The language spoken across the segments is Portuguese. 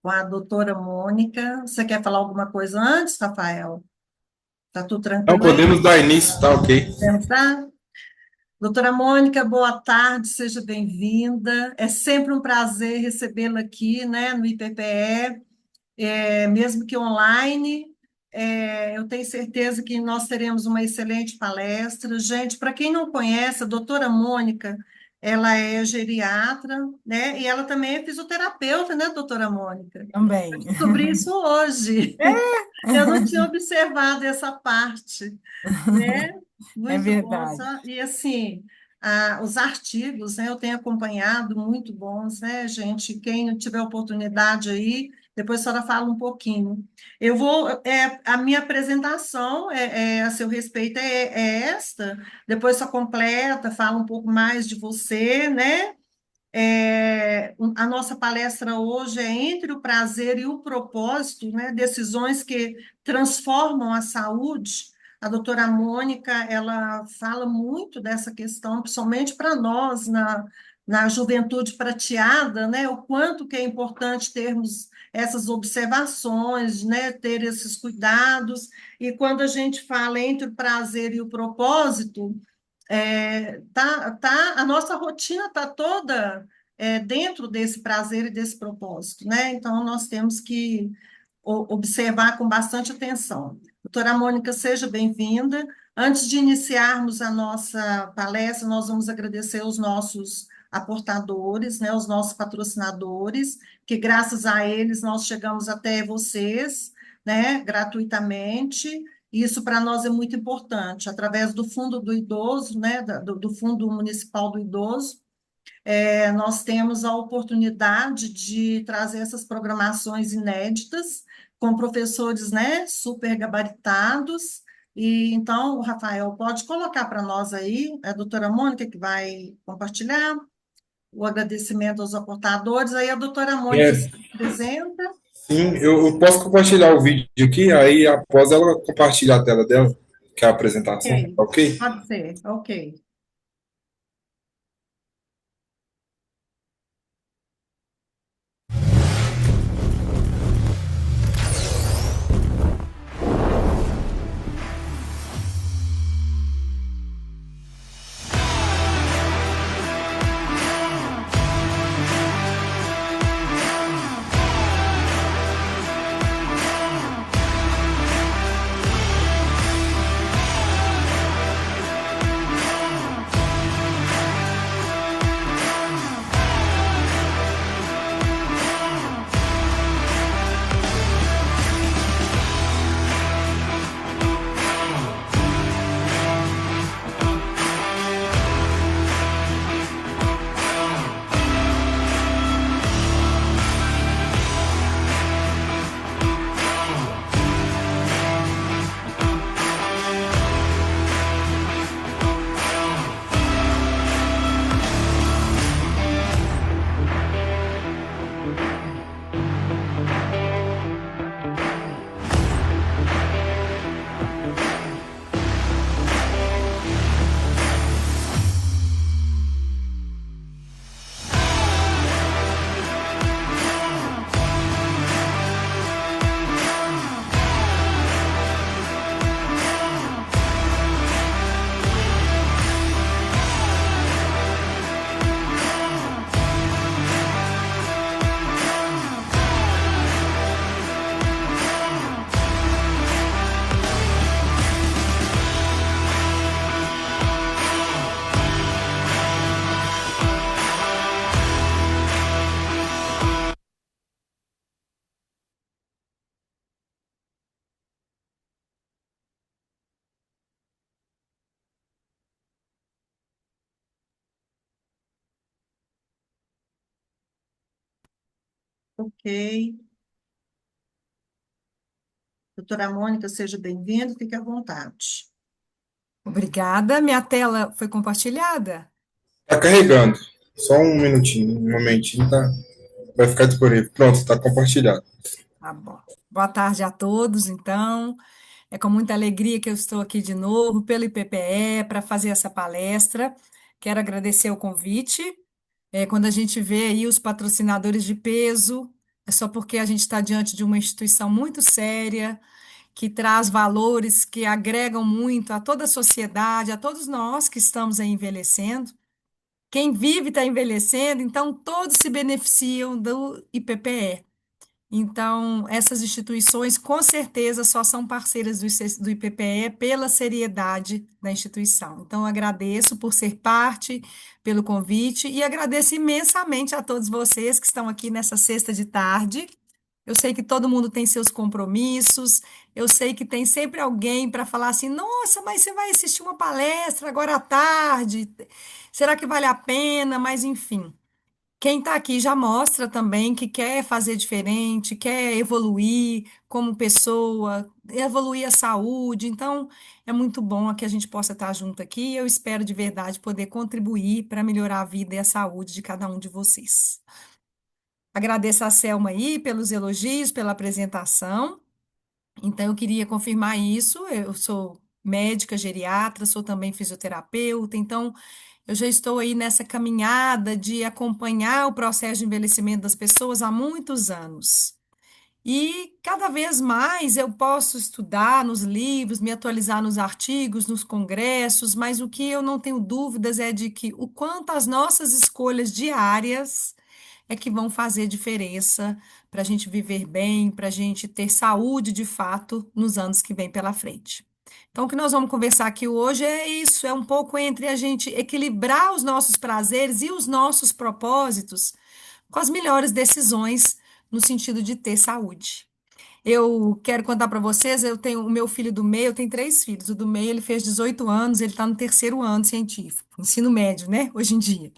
com a doutora Mônica. Você quer falar alguma coisa antes, Rafael? Tá tudo Não tranquilo aí? podemos dar início, tá ok. Pensar? Doutora Mônica, boa tarde, seja bem-vinda. É sempre um prazer recebê-la aqui, né, no IPPE, mesmo que online. Eu tenho certeza que nós teremos uma excelente palestra. Gente, para quem não conhece, a doutora Mônica, ela é geriatra, né, e ela também é fisioterapeuta, né, doutora Mônica? Eu Também. descobri isso hoje. Eu não tinha observado essa parte, né? É Muito bom. verdade. E assim, os artigos, né, eu tenho acompanhado, muito bons, né, gente? Quem tiver oportunidade aí, depois a senhora fala um pouquinho. A minha apresentação a seu respeito é esta, depois só completa, fala um pouco mais de você, né? A nossa palestra hoje é Entre o Prazer e o Propósito, né? Decisões que transformam a saúde. A doutora Mônica, ela fala muito dessa questão, principalmente para nós, na juventude prateada, né? O quanto que é importante termos essas observações, né? Ter esses cuidados. E quando a gente fala entre o prazer e o propósito, a nossa rotina está toda dentro desse prazer e desse propósito, né? Então, nós temos que observar com bastante atenção. Doutora Mônica, seja bem-vinda. Antes de iniciarmos a nossa palestra, nós vamos agradecer os nossos aportadores, né, os nossos patrocinadores, que graças a eles nós chegamos até vocês, né, gratuitamente. Isso para nós é muito importante, através do Fundo do Idoso, né, do Fundo Municipal do Idoso, nós temos a oportunidade de trazer essas programações inéditas com professores, né, super gabaritados. E então, Rafael, pode colocar para nós aí, a doutora Mônica que vai compartilhar o agradecimento aos aportadores. Aí a doutora Mônica se É, apresenta. sim, eu posso compartilhar o vídeo aqui, aí após ela compartilhar a tela dela, que é a apresentação, Ok, tá ok? pode ser, ok. Ok. Doutora Mônica, seja bem-vinda, fique à vontade. Obrigada. Minha tela foi compartilhada? Tá carregando. Só um minutinho, um momentinho, tá? Vai ficar disponível. Pronto, tá compartilhado. Tá bom. Boa tarde a todos, então. É com muita alegria que eu estou aqui de novo pelo IPPE para fazer essa palestra. Quero agradecer o convite. Quando a gente vê aí os patrocinadores de peso, é só porque a gente está diante de uma instituição muito séria, que traz valores que agregam muito a toda a sociedade, a todos nós que estamos aí envelhecendo. Quem vive está envelhecendo, então todos se beneficiam do IPPE. Então, essas instituições com certeza só são parceiras do IPPE pela seriedade da instituição. Então, eu agradeço por ser parte, pelo convite, e agradeço imensamente a todos vocês que estão aqui nessa sexta de tarde. Eu sei que todo mundo tem seus compromissos, eu sei que tem sempre alguém para falar assim: nossa, mas você vai assistir uma palestra agora à tarde, será que vale a pena? Mas, enfim. Quem está aqui já mostra também que quer fazer diferente, quer evoluir como pessoa, evoluir a saúde. Então, é muito bom que a gente possa estar junto aqui. Eu espero de verdade poder contribuir para melhorar a vida e a saúde de cada um de vocês. Agradeço a Selma aí pelos elogios, pela apresentação. Então, eu queria confirmar isso. Eu sou médica geriatra, sou também fisioterapeuta, então eu já estou aí nessa caminhada de acompanhar o processo de envelhecimento das pessoas há muitos anos. E cada vez mais eu posso estudar nos livros, me atualizar nos artigos, nos congressos, mas o que eu não tenho dúvidas é de que o quanto as nossas escolhas diárias é que vão fazer diferença para a gente viver bem, para a gente ter saúde de fato nos anos que vêm pela frente. Então, o que nós vamos conversar aqui hoje é isso, é um pouco entre a gente equilibrar os nossos prazeres e os nossos propósitos com as melhores decisões no sentido de ter saúde. Eu quero contar para vocês, eu tenho o meu filho do meio, eu tenho três filhos. O do meio, ele fez 18 anos, ele está no terceiro ano científico, ensino médio, né, hoje em dia.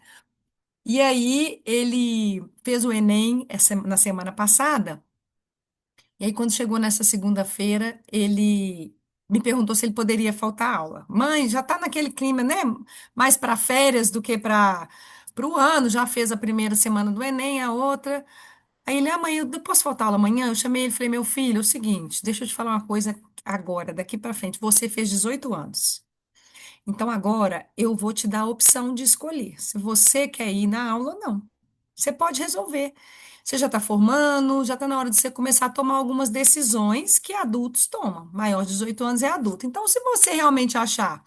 E aí, ele fez o Enem na semana passada, e aí, quando chegou nessa segunda-feira, ele me perguntou se ele poderia faltar aula. Mãe, já está naquele clima, né? Mais para férias do que para o ano, já fez a primeira semana do Enem, a outra. Aí ele, mãe, eu posso faltar aula amanhã? Eu chamei ele e falei, meu filho, é o seguinte, deixa eu te falar uma coisa agora, daqui para frente. Você fez 18 anos. Então agora eu vou te dar a opção de escolher se você quer ir na aula ou não. Você pode resolver. Você já está formando, já está na hora de você começar a tomar algumas decisões que adultos tomam. Maior de 18 anos é adulto. Então, se você realmente achar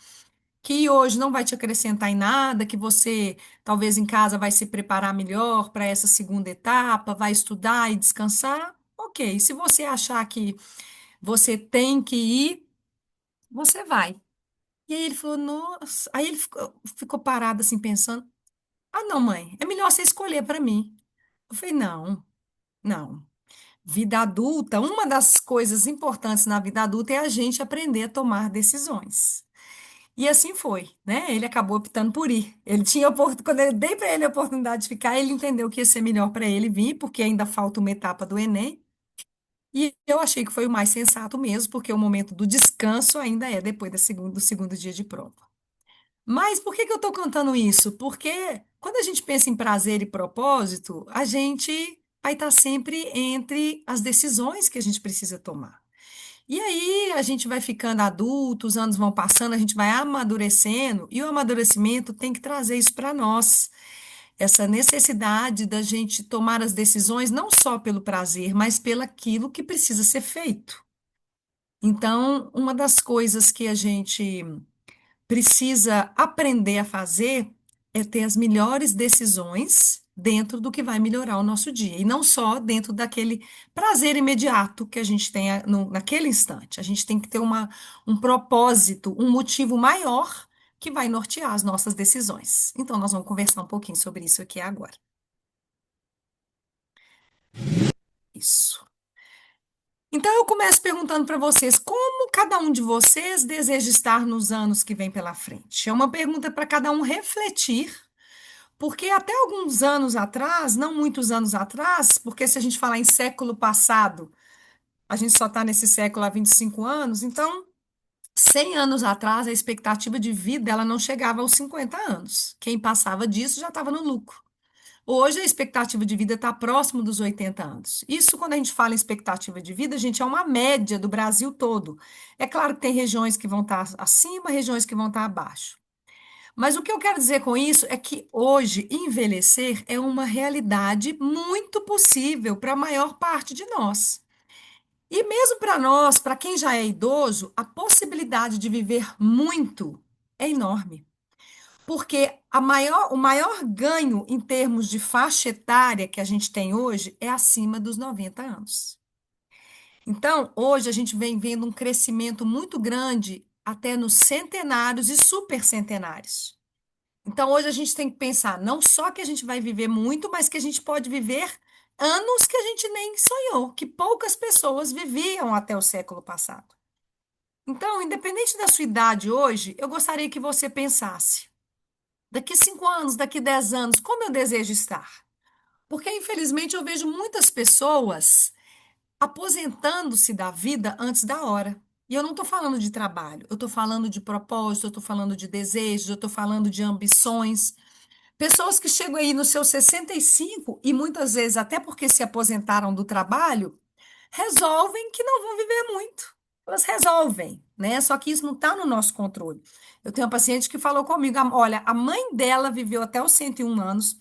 que hoje não vai te acrescentar em nada, que você talvez em casa vai se preparar melhor para essa segunda etapa, vai estudar e descansar, ok. Se você achar que você tem que ir, você vai. E aí ele falou, nossa. Aí ele ficou parado assim pensando, não, mãe, é melhor você escolher para mim. Eu falei, não, não. Vida adulta, uma das coisas importantes na vida adulta é a gente aprender a tomar decisões. E assim foi, né? Ele acabou optando por ir. Ele tinha quando eu dei para ele a oportunidade de ficar, ele entendeu que ia ser melhor para ele vir, porque ainda falta uma etapa do Enem. E eu achei que foi o mais sensato mesmo, porque o momento do descanso ainda é depois do segundo dia de prova. Mas por que que eu estou contando isso? Porque quando a gente pensa em prazer e propósito, a gente vai estar sempre entre as decisões que a gente precisa tomar. E aí a gente vai ficando adulto, os anos vão passando, a gente vai amadurecendo, e o amadurecimento tem que trazer isso para nós. Essa necessidade da gente tomar as decisões não só pelo prazer, mas pelo aquilo que precisa ser feito. Então, uma das coisas que a gente precisa aprender a fazer é ter as melhores decisões dentro do que vai melhorar o nosso dia, e não só dentro daquele prazer imediato que a gente tem naquele instante. A gente tem que ter um propósito, um motivo maior que vai nortear as nossas decisões. Então, nós vamos conversar um pouquinho sobre isso aqui agora. Isso. Então, eu começo perguntando para vocês, como cada um de vocês deseja estar nos anos que vêm pela frente? É uma pergunta para cada um refletir. Porque até alguns anos atrás, não muitos anos atrás, porque se a gente falar em século passado, a gente só está nesse século há 25 anos, então, 100 anos atrás, a expectativa de vida ela não chegava aos 50 anos. Quem passava disso já estava no lucro. Hoje, a expectativa de vida está próximo dos 80 anos. Isso, quando a gente fala em expectativa de vida, a gente, é uma média do Brasil todo. É claro que tem regiões que vão estar acima, regiões que vão estar abaixo. Mas o que eu quero dizer com isso é que hoje envelhecer é uma realidade muito possível para a maior parte de nós. E mesmo para nós, para quem já é idoso, a possibilidade de viver muito é enorme. Porque o maior ganho em termos de faixa etária que a gente tem hoje é acima dos 90 anos. Então, hoje a gente vem vendo um crescimento muito grande até nos centenários e supercentenários. Então, hoje a gente tem que pensar não só que a gente vai viver muito, mas que a gente pode viver anos que a gente nem sonhou, que poucas pessoas viviam até o século passado. Então, independente da sua idade hoje, eu gostaria que você pensasse: daqui 5 anos, daqui 10 anos, como eu desejo estar? Porque, infelizmente, eu vejo muitas pessoas aposentando-se da vida antes da hora. E eu não estou falando de trabalho, eu estou falando de propósito, eu estou falando de desejos, eu estou falando de ambições. Pessoas que chegam aí nos seus 65 e muitas vezes, até porque se aposentaram do trabalho, resolvem que não vão viver muito. Elas resolvem, né? Só que isso não está no nosso controle. Eu tenho uma paciente que falou comigo: olha, a mãe dela viveu até os 101 anos,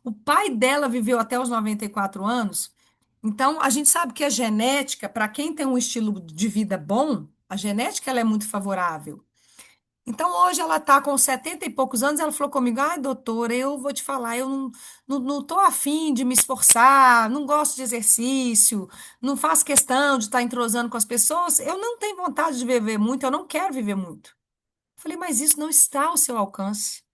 o pai dela viveu até os 94 anos. Então, a gente sabe que a genética, para quem tem um estilo de vida bom, a genética ela é muito favorável. Então, hoje ela está com 70 e poucos anos, ela falou comigo: ai, doutora, eu vou te falar, eu não tô afim de me esforçar, não gosto de exercício, não faço questão de estar entrosando com as pessoas, eu não tenho vontade de viver muito, eu não quero viver muito. Eu falei: mas isso não está ao seu alcance.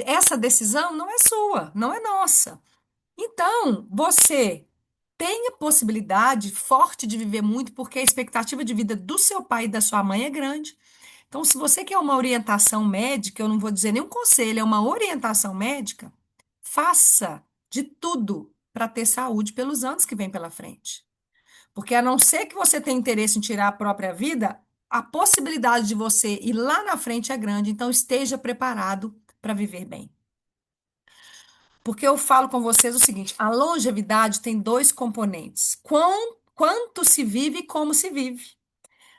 Essa decisão não é sua, não é nossa. Então, você tem a possibilidade forte de viver muito, porque a expectativa de vida do seu pai e da sua mãe é grande. Então, se você quer uma orientação médica, eu não vou dizer nenhum conselho, é uma orientação médica, faça de tudo para ter saúde pelos anos que vêm pela frente. Porque a não ser que você tenha interesse em tirar a própria vida, a possibilidade de você ir lá na frente é grande, então esteja preparado para viver bem. Porque eu falo com vocês o seguinte: a longevidade tem dois componentes: quanto se vive e como se vive.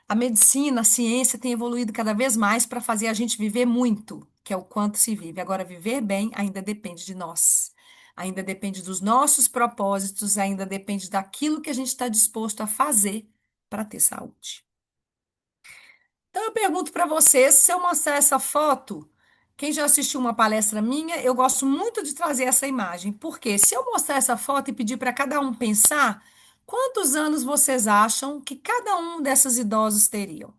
A medicina, a ciência tem evoluído cada vez mais para fazer a gente viver muito, que é o quanto se vive. Agora, viver bem ainda depende de nós. Ainda depende dos nossos propósitos, ainda depende daquilo que a gente está disposto a fazer para ter saúde. Então, eu pergunto para vocês, se eu mostrar essa foto, quem já assistiu uma palestra minha, eu gosto muito de trazer essa imagem, porque se eu mostrar essa foto e pedir para cada um pensar, quantos anos vocês acham que cada um desses idosos teriam?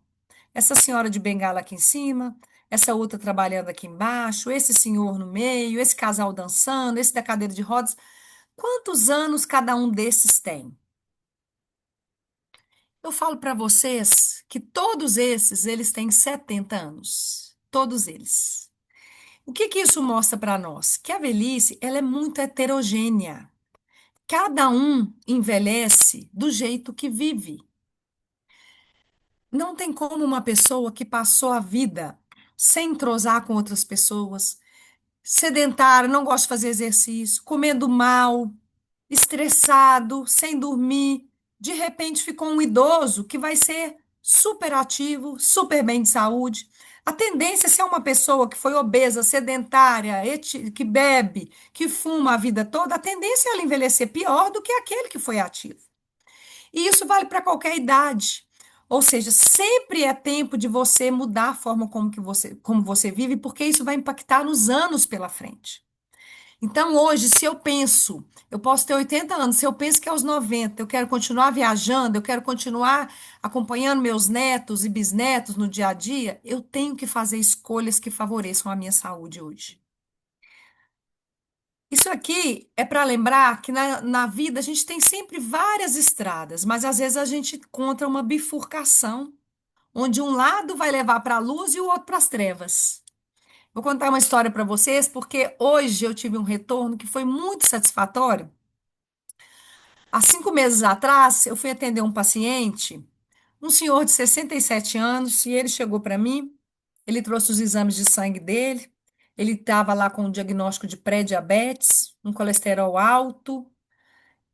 Essa senhora de bengala aqui em cima, essa outra trabalhando aqui embaixo, esse senhor no meio, esse casal dançando, esse da cadeira de rodas. Quantos anos cada um desses tem? Eu falo para vocês que todos esses, eles têm 70 anos. Todos eles. O que que isso mostra para nós? Que a velhice, ela é muito heterogênea. Cada um envelhece do jeito que vive. Não tem como uma pessoa que passou a vida sem entrosar com outras pessoas, sedentário, não gosta de fazer exercício, comendo mal, estressado, sem dormir, de repente ficou um idoso que vai ser super ativo, super bem de saúde. A tendência, se é uma pessoa que foi obesa, sedentária, que bebe, que fuma a vida toda, a tendência é ela envelhecer pior do que aquele que foi ativo. E isso vale para qualquer idade. Ou seja, sempre é tempo de você mudar a forma como você vive, porque isso vai impactar nos anos pela frente. Então, hoje, se eu penso, eu posso ter 80 anos, se eu penso que aos 90 eu quero continuar viajando, eu quero continuar acompanhando meus netos e bisnetos no dia a dia, eu tenho que fazer escolhas que favoreçam a minha saúde hoje. Isso aqui é para lembrar que na vida a gente tem sempre várias estradas, mas às vezes a gente encontra uma bifurcação, onde um lado vai levar para a luz e o outro para as trevas. Vou contar uma história para vocês, porque hoje eu tive um retorno que foi muito satisfatório. Há 5 meses atrás, eu fui atender um paciente, um senhor de 67 anos, e ele chegou para mim, ele trouxe os exames de sangue dele, ele estava lá com um diagnóstico de pré-diabetes, um colesterol alto,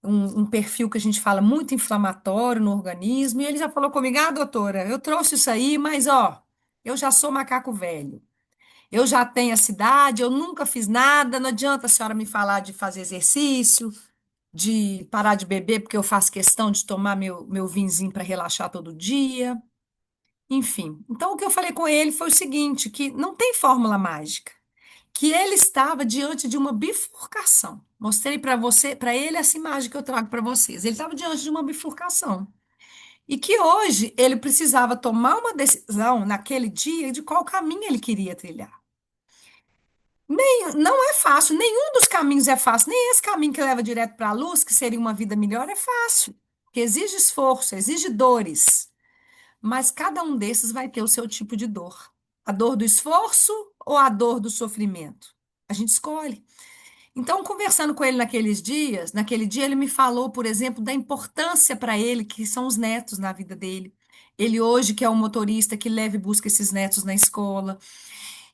um perfil que a gente fala muito inflamatório no organismo, e ele já falou comigo: ah, doutora, eu trouxe isso aí, mas ó, eu já sou macaco velho. Eu já tenho a cidade, eu nunca fiz nada, não adianta a senhora me falar de fazer exercício, de parar de beber, porque eu faço questão de tomar meu vinzinho para relaxar todo dia. Enfim, então o que eu falei com ele foi o seguinte, que não tem fórmula mágica, que ele estava diante de uma bifurcação. Mostrei para você, para ele essa imagem que eu trago para vocês. Ele estava diante de uma bifurcação. E que hoje ele precisava tomar uma decisão naquele dia de qual caminho ele queria trilhar. Não é fácil, nenhum dos caminhos é fácil, nem esse caminho que leva direto para a luz, que seria uma vida melhor, é fácil, que exige esforço, exige dores, mas cada um desses vai ter o seu tipo de dor. A dor do esforço ou a dor do sofrimento? A gente escolhe. Então, conversando com ele naqueles dias, naquele dia ele me falou, por exemplo, da importância para ele que são os netos na vida dele. Ele hoje que é um motorista que leva e busca esses netos na escola.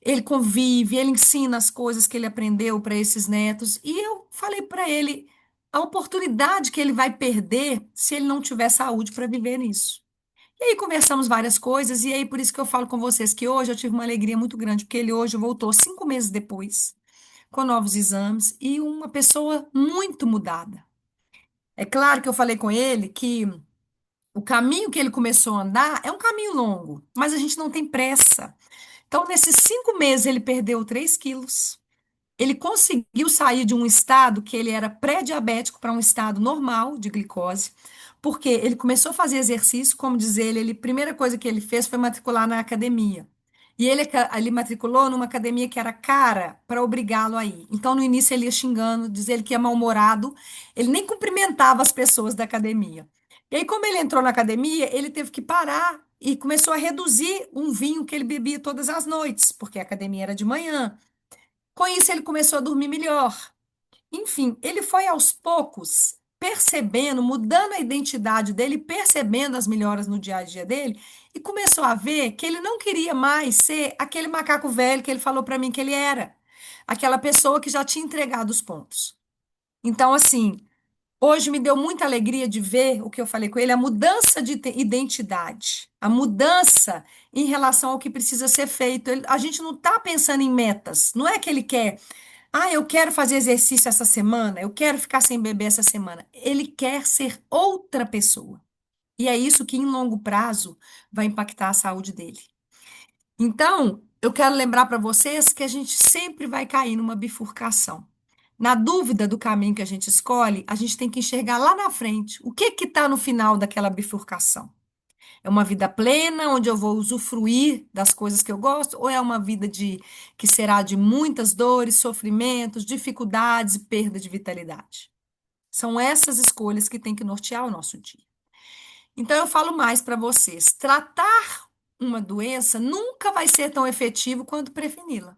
Ele convive, ele ensina as coisas que ele aprendeu para esses netos. E eu falei para ele a oportunidade que ele vai perder se ele não tiver saúde para viver nisso. E aí conversamos várias coisas, e aí por isso que eu falo com vocês que hoje eu tive uma alegria muito grande, porque ele hoje voltou 5 meses depois, com novos exames, e uma pessoa muito mudada. É claro que eu falei com ele que o caminho que ele começou a andar é um caminho longo, mas a gente não tem pressa. Então, nesses 5 meses, ele perdeu 3 quilos. Ele conseguiu sair de um estado que ele era pré-diabético para um estado normal de glicose, porque ele começou a fazer exercício, como diz ele, a primeira coisa que ele fez foi matricular na academia. E ele matriculou numa academia que era cara para obrigá-lo a ir. Então, no início, ele ia xingando, diz ele que ia mal-humorado, ele nem cumprimentava as pessoas da academia. E aí, como ele entrou na academia, ele teve que parar e começou a reduzir um vinho que ele bebia todas as noites, porque a academia era de manhã. Com isso, ele começou a dormir melhor. Enfim, ele foi aos poucos percebendo, mudando a identidade dele, percebendo as melhoras no dia a dia dele, e começou a ver que ele não queria mais ser aquele macaco velho que ele falou para mim que ele era, aquela pessoa que já tinha entregado os pontos. Então, assim, hoje me deu muita alegria de ver o que eu falei com ele, a mudança de identidade, a mudança em relação ao que precisa ser feito. A gente não está pensando em metas, não é que ele quer, eu quero fazer exercício essa semana, eu quero ficar sem beber essa semana. Ele quer ser outra pessoa. E é isso que, em longo prazo, vai impactar a saúde dele. Então, eu quero lembrar para vocês que a gente sempre vai cair numa bifurcação. Na dúvida do caminho que a gente escolhe, a gente tem que enxergar lá na frente o que está no final daquela bifurcação. É uma vida plena, onde eu vou usufruir das coisas que eu gosto, ou é uma vida que será de muitas dores, sofrimentos, dificuldades e perda de vitalidade? São essas escolhas que têm que nortear o nosso dia. Então, eu falo mais para vocês: tratar uma doença nunca vai ser tão efetivo quanto preveni-la.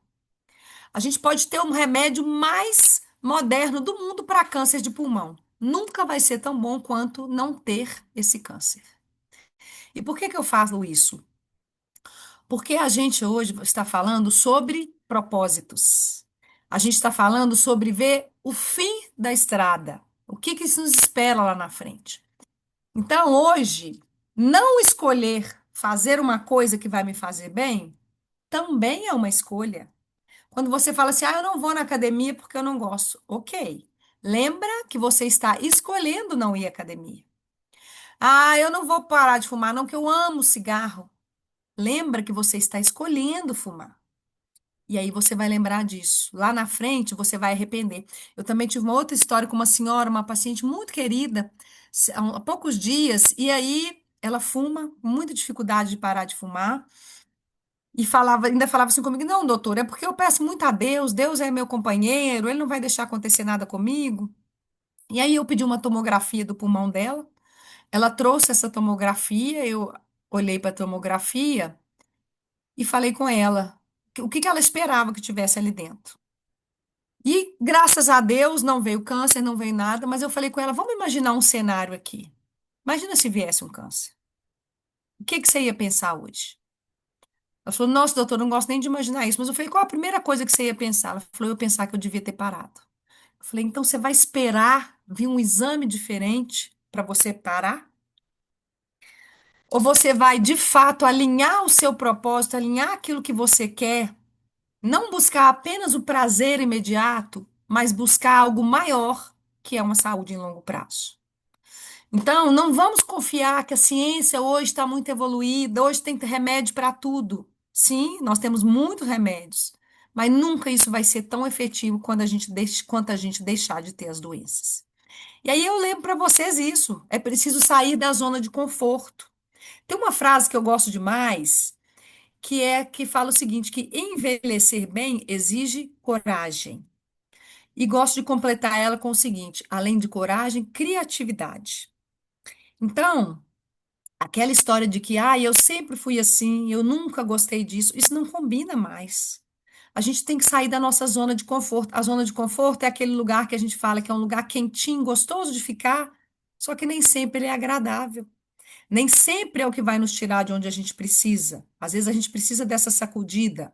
A gente pode ter um remédio mais moderno do mundo para câncer de pulmão. Nunca vai ser tão bom quanto não ter esse câncer. E por que eu falo isso? Porque a gente hoje está falando sobre propósitos. A gente está falando sobre ver o fim da estrada. O que isso nos espera lá na frente. Então, hoje, não escolher fazer uma coisa que vai me fazer bem também é uma escolha. Quando você fala assim, eu não vou na academia porque eu não gosto. Ok. Lembra que você está escolhendo não ir à academia. Eu não vou parar de fumar, não, que eu amo cigarro. Lembra que você está escolhendo fumar. E aí você vai lembrar disso. Lá na frente você vai arrepender. Eu também tive uma outra história com uma senhora, uma paciente muito querida, há poucos dias, e aí ela fuma, com muita dificuldade de parar de fumar, e ainda falava assim comigo: não, doutor, é porque eu peço muito a Deus, Deus é meu companheiro, ele não vai deixar acontecer nada comigo. E aí eu pedi uma tomografia do pulmão dela. Ela trouxe essa tomografia, eu olhei para a tomografia e falei com ela o que ela esperava que tivesse ali dentro. E graças a Deus não veio câncer, não veio nada, mas eu falei com ela: vamos imaginar um cenário aqui. Imagina se viesse um câncer. O que você ia pensar hoje? Ela falou: nossa, doutor, não gosto nem de imaginar isso. Mas eu falei: qual a primeira coisa que você ia pensar? Ela falou: eu ia pensar que eu devia ter parado. Eu falei: então você vai esperar vir um exame diferente para você parar? Ou você vai, de fato, alinhar o seu propósito, alinhar aquilo que você quer Não buscar apenas o prazer imediato, mas buscar algo maior, que é uma saúde em longo prazo. Então, não vamos confiar que a ciência hoje está muito evoluída, hoje tem remédio para tudo. Sim, nós temos muitos remédios, mas nunca isso vai ser tão efetivo quanto a gente deixar de ter as doenças. E aí eu lembro para vocês isso, é preciso sair da zona de conforto. Tem uma frase que eu gosto demais, que fala o seguinte, que envelhecer bem exige coragem. E gosto de completar ela com o seguinte, além de coragem, criatividade. Então, aquela história de que, eu sempre fui assim, eu nunca gostei disso, isso não combina mais. A gente tem que sair da nossa zona de conforto. A zona de conforto é aquele lugar que a gente fala que é um lugar quentinho, gostoso de ficar, só que nem sempre ele é agradável. Nem sempre é o que vai nos tirar de onde a gente precisa. Às vezes a gente precisa dessa sacudida.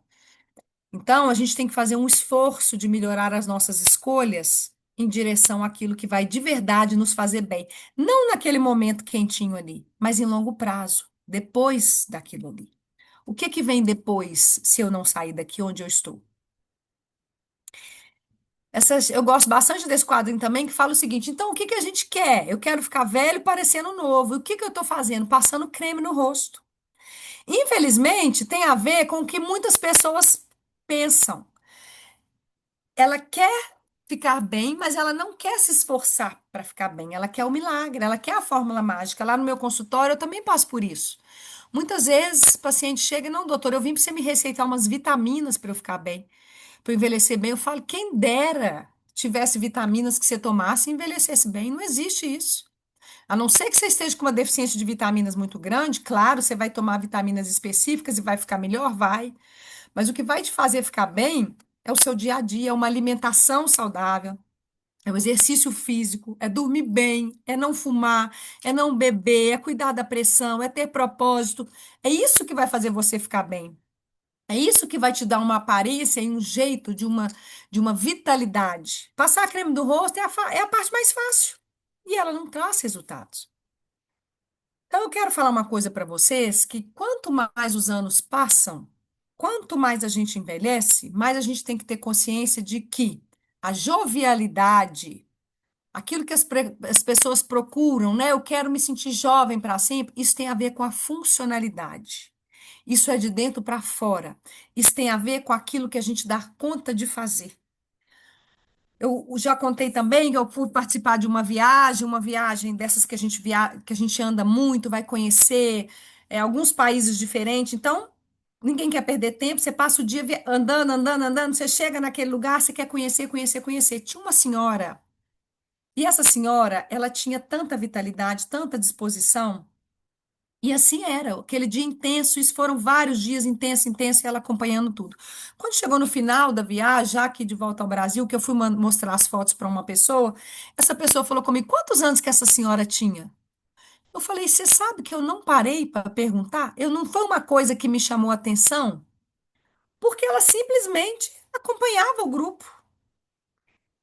Então, a gente tem que fazer um esforço de melhorar as nossas escolhas em direção àquilo que vai de verdade nos fazer bem. Não naquele momento quentinho ali, mas em longo prazo, depois daquilo ali. O que que vem depois se eu não sair daqui onde eu estou? Eu gosto bastante desse quadrinho também que fala o seguinte: então, o que que a gente quer? Eu quero ficar velho parecendo novo. E o que que eu estou fazendo? Passando creme no rosto. Infelizmente, tem a ver com o que muitas pessoas pensam. Ela quer ficar bem, mas ela não quer se esforçar para ficar bem. Ela quer o milagre, ela quer a fórmula mágica. Lá no meu consultório, eu também passo por isso. Muitas vezes o paciente chega, não, doutor, eu vim para você me receitar umas vitaminas para eu ficar bem, para eu envelhecer bem. Eu falo, quem dera tivesse vitaminas que você tomasse e envelhecesse bem. Não existe isso. A não ser que você esteja com uma deficiência de vitaminas muito grande, claro, você vai tomar vitaminas específicas e vai ficar melhor, vai. Mas o que vai te fazer ficar bem é o seu dia a dia, é uma alimentação saudável, é o exercício físico, é dormir bem, é não fumar, é não beber, é cuidar da pressão, é ter propósito. É isso que vai fazer você ficar bem. É isso que vai te dar uma aparência e um jeito de uma vitalidade. Passar creme do rosto é a parte mais fácil. E ela não traz resultados. Então, eu quero falar uma coisa para vocês, que quanto mais os anos passam, quanto mais a gente envelhece, mais a gente tem que ter consciência de que a jovialidade, aquilo que as pessoas procuram, né? Eu quero me sentir jovem para sempre, isso tem a ver com a funcionalidade. Isso é de dentro para fora. Isso tem a ver com aquilo que a gente dá conta de fazer. Eu já contei também que eu fui participar de uma viagem dessas que que a gente anda muito, vai conhecer alguns países diferentes. Então, ninguém quer perder tempo. Você passa o dia andando, andando, andando. Você chega naquele lugar, você quer conhecer, conhecer, conhecer. Tinha uma senhora, e essa senhora, ela tinha tanta vitalidade, tanta disposição. E assim era, aquele dia intenso, isso foram vários dias intenso, intenso, e ela acompanhando tudo. Quando chegou no final da viagem, já aqui de volta ao Brasil, que eu fui mostrar as fotos para uma pessoa, essa pessoa falou comigo, quantos anos que essa senhora tinha? Eu falei, você sabe que eu não parei para perguntar? Eu não foi uma coisa que me chamou a atenção, porque ela simplesmente acompanhava o grupo.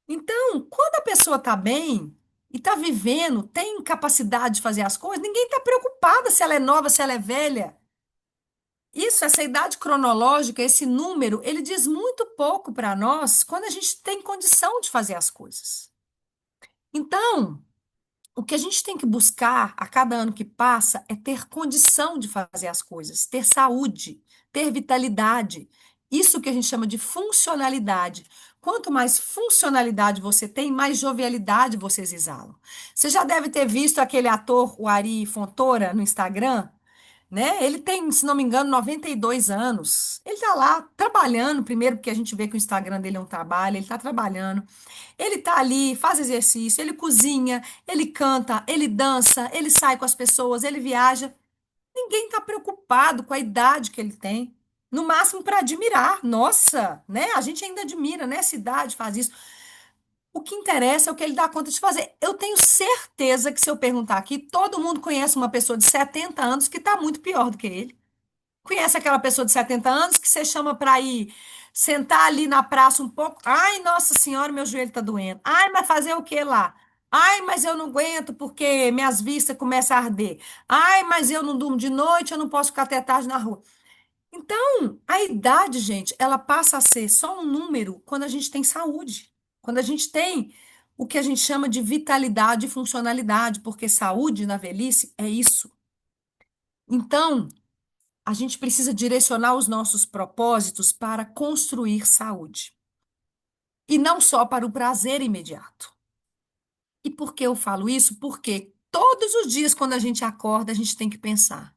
Então, quando a pessoa está bem e está vivendo, tem capacidade de fazer as coisas, ninguém está preocupada se ela é nova, se ela é velha. Isso, essa idade cronológica, esse número, ele diz muito pouco para nós quando a gente tem condição de fazer as coisas. Então, o que a gente tem que buscar a cada ano que passa é ter condição de fazer as coisas, ter saúde, ter vitalidade. Isso que a gente chama de funcionalidade. Quanto mais funcionalidade você tem, mais jovialidade vocês exalam. Você já deve ter visto aquele ator, o Ari Fontoura, no Instagram, né? Ele tem, se não me engano, 92 anos. Ele está lá trabalhando, primeiro porque a gente vê que o Instagram dele é um trabalho, ele está trabalhando. Ele está ali, faz exercício, ele cozinha, ele canta, ele dança, ele sai com as pessoas, ele viaja. Ninguém está preocupado com a idade que ele tem. No máximo para admirar. Nossa, né? A gente ainda admira, né? Essa idade faz isso. O que interessa é o que ele dá conta de fazer. Eu tenho certeza que se eu perguntar aqui, todo mundo conhece uma pessoa de 70 anos que está muito pior do que ele. Conhece aquela pessoa de 70 anos que você chama para ir sentar ali na praça um pouco? Ai, nossa senhora, meu joelho está doendo. Ai, mas fazer o que lá? Ai, mas eu não aguento porque minhas vistas começam a arder. Ai, mas eu não durmo de noite, eu não posso ficar até tarde na rua. Então, a idade, gente, ela passa a ser só um número quando a gente tem saúde, quando a gente tem o que a gente chama de vitalidade e funcionalidade, porque saúde na velhice é isso. Então, a gente precisa direcionar os nossos propósitos para construir saúde, e não só para o prazer imediato. E por que eu falo isso? Porque todos os dias, quando a gente acorda, a gente tem que pensar: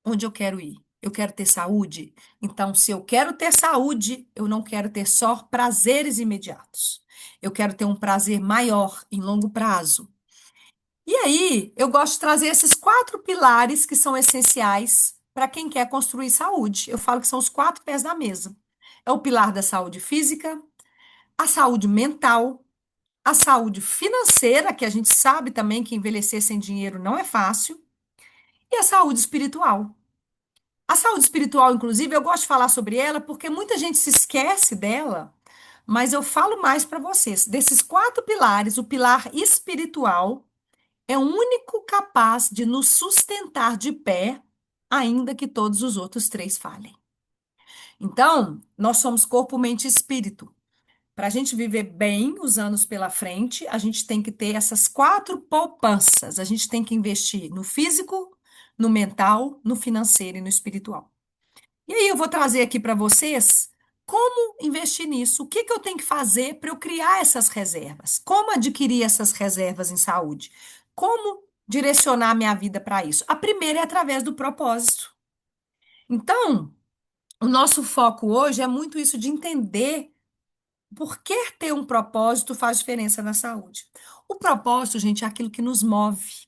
onde eu quero ir? Eu quero ter saúde? Então, se eu quero ter saúde, eu não quero ter só prazeres imediatos. Eu quero ter um prazer maior, em longo prazo. E aí, eu gosto de trazer esses 4 pilares que são essenciais para quem quer construir saúde. Eu falo que são os 4 pés da mesa. É o pilar da saúde física, a saúde mental, a saúde financeira, que a gente sabe também que envelhecer sem dinheiro não é fácil, e a saúde espiritual. A saúde espiritual, inclusive, eu gosto de falar sobre ela porque muita gente se esquece dela, mas eu falo mais para vocês. Desses 4 pilares, o pilar espiritual é o único capaz de nos sustentar de pé, ainda que todos os outros 3 falhem. Então, nós somos corpo, mente e espírito. Para a gente viver bem os anos pela frente, a gente tem que ter essas 4 poupanças. A gente tem que investir no físico, no mental, no financeiro e no espiritual. E aí eu vou trazer aqui para vocês como investir nisso, o que que eu tenho que fazer para eu criar essas reservas, como adquirir essas reservas em saúde, como direcionar minha vida para isso. A primeira é através do propósito. Então, o nosso foco hoje é muito isso de entender por que ter um propósito faz diferença na saúde. O propósito, gente, é aquilo que nos move.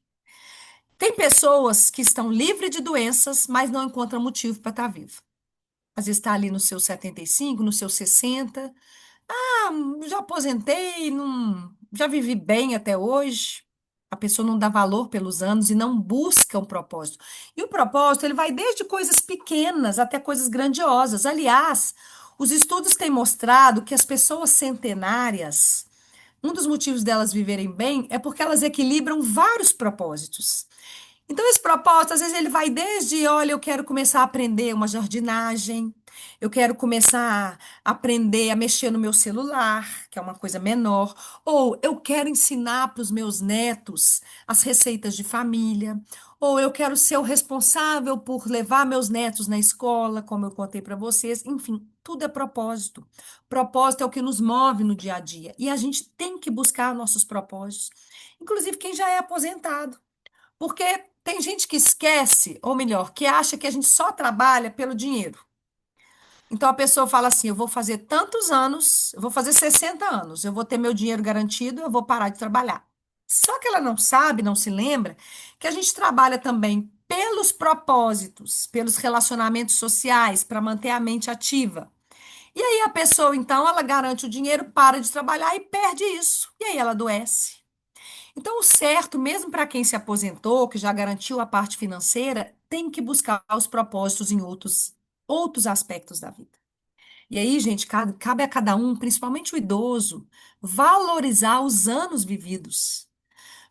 Tem pessoas que estão livres de doenças, mas não encontram motivo para estar vivo. Às vezes está ali nos seus 75, nos seus 60. Ah, já aposentei, não, já vivi bem até hoje. A pessoa não dá valor pelos anos e não busca um propósito. E o propósito, ele vai desde coisas pequenas até coisas grandiosas. Aliás, os estudos têm mostrado que as pessoas centenárias, um dos motivos delas viverem bem é porque elas equilibram vários propósitos. Então, esse propósito, às vezes, ele vai desde, olha, eu quero começar a aprender uma jardinagem, eu quero começar a aprender a mexer no meu celular, que é uma coisa menor, ou eu quero ensinar para os meus netos as receitas de família, ou eu quero ser o responsável por levar meus netos na escola, como eu contei para vocês. Enfim, tudo é propósito. Propósito é o que nos move no dia a dia, e a gente tem que buscar nossos propósitos, inclusive quem já é aposentado. Porque tem gente que esquece, ou melhor, que acha que a gente só trabalha pelo dinheiro. Então a pessoa fala assim: eu vou fazer tantos anos, eu vou fazer 60 anos, eu vou ter meu dinheiro garantido, eu vou parar de trabalhar. Só que ela não sabe, não se lembra, que a gente trabalha também pelos propósitos, pelos relacionamentos sociais, para manter a mente ativa. E aí a pessoa, então, ela garante o dinheiro, para de trabalhar e perde isso. E aí ela adoece. Então, o certo, mesmo para quem se aposentou, que já garantiu a parte financeira, tem que buscar os propósitos em outros aspectos da vida. E aí, gente, cabe a cada um, principalmente o idoso, valorizar os anos vividos.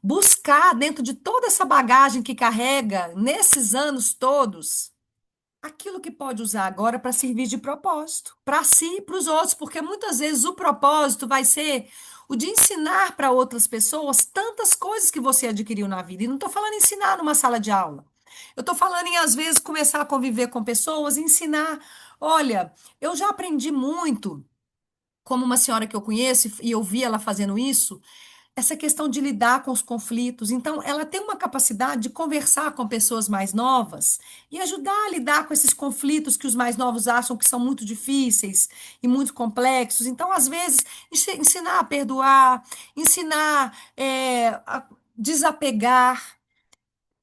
Buscar dentro de toda essa bagagem que carrega nesses anos todos aquilo que pode usar agora para servir de propósito, para si e para os outros, porque muitas vezes o propósito vai ser o de ensinar para outras pessoas tantas coisas que você adquiriu na vida. E não estou falando em ensinar numa sala de aula. Eu estou falando em, às vezes, começar a conviver com pessoas e ensinar. Olha, eu já aprendi muito, como uma senhora que eu conheço, e eu vi ela fazendo isso, essa questão de lidar com os conflitos. Então, ela tem uma capacidade de conversar com pessoas mais novas e ajudar a lidar com esses conflitos que os mais novos acham que são muito difíceis e muito complexos. Então, às vezes, ensinar a perdoar, ensinar a desapegar.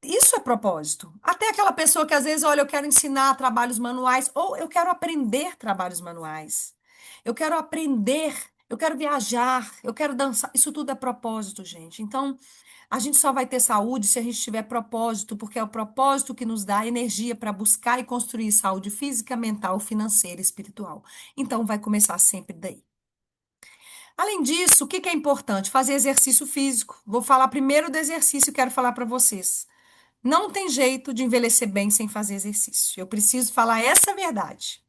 Isso é propósito. Até aquela pessoa que às vezes, olha, eu quero ensinar trabalhos manuais, ou eu quero aprender trabalhos manuais. Eu quero aprender, eu quero viajar, eu quero dançar. Isso tudo é propósito, gente. Então, a gente só vai ter saúde se a gente tiver propósito, porque é o propósito que nos dá energia para buscar e construir saúde física, mental, financeira e espiritual. Então, vai começar sempre daí. Além disso, o que que é importante? Fazer exercício físico. Vou falar primeiro do exercício, quero falar para vocês. Não tem jeito de envelhecer bem sem fazer exercício. Eu preciso falar essa verdade.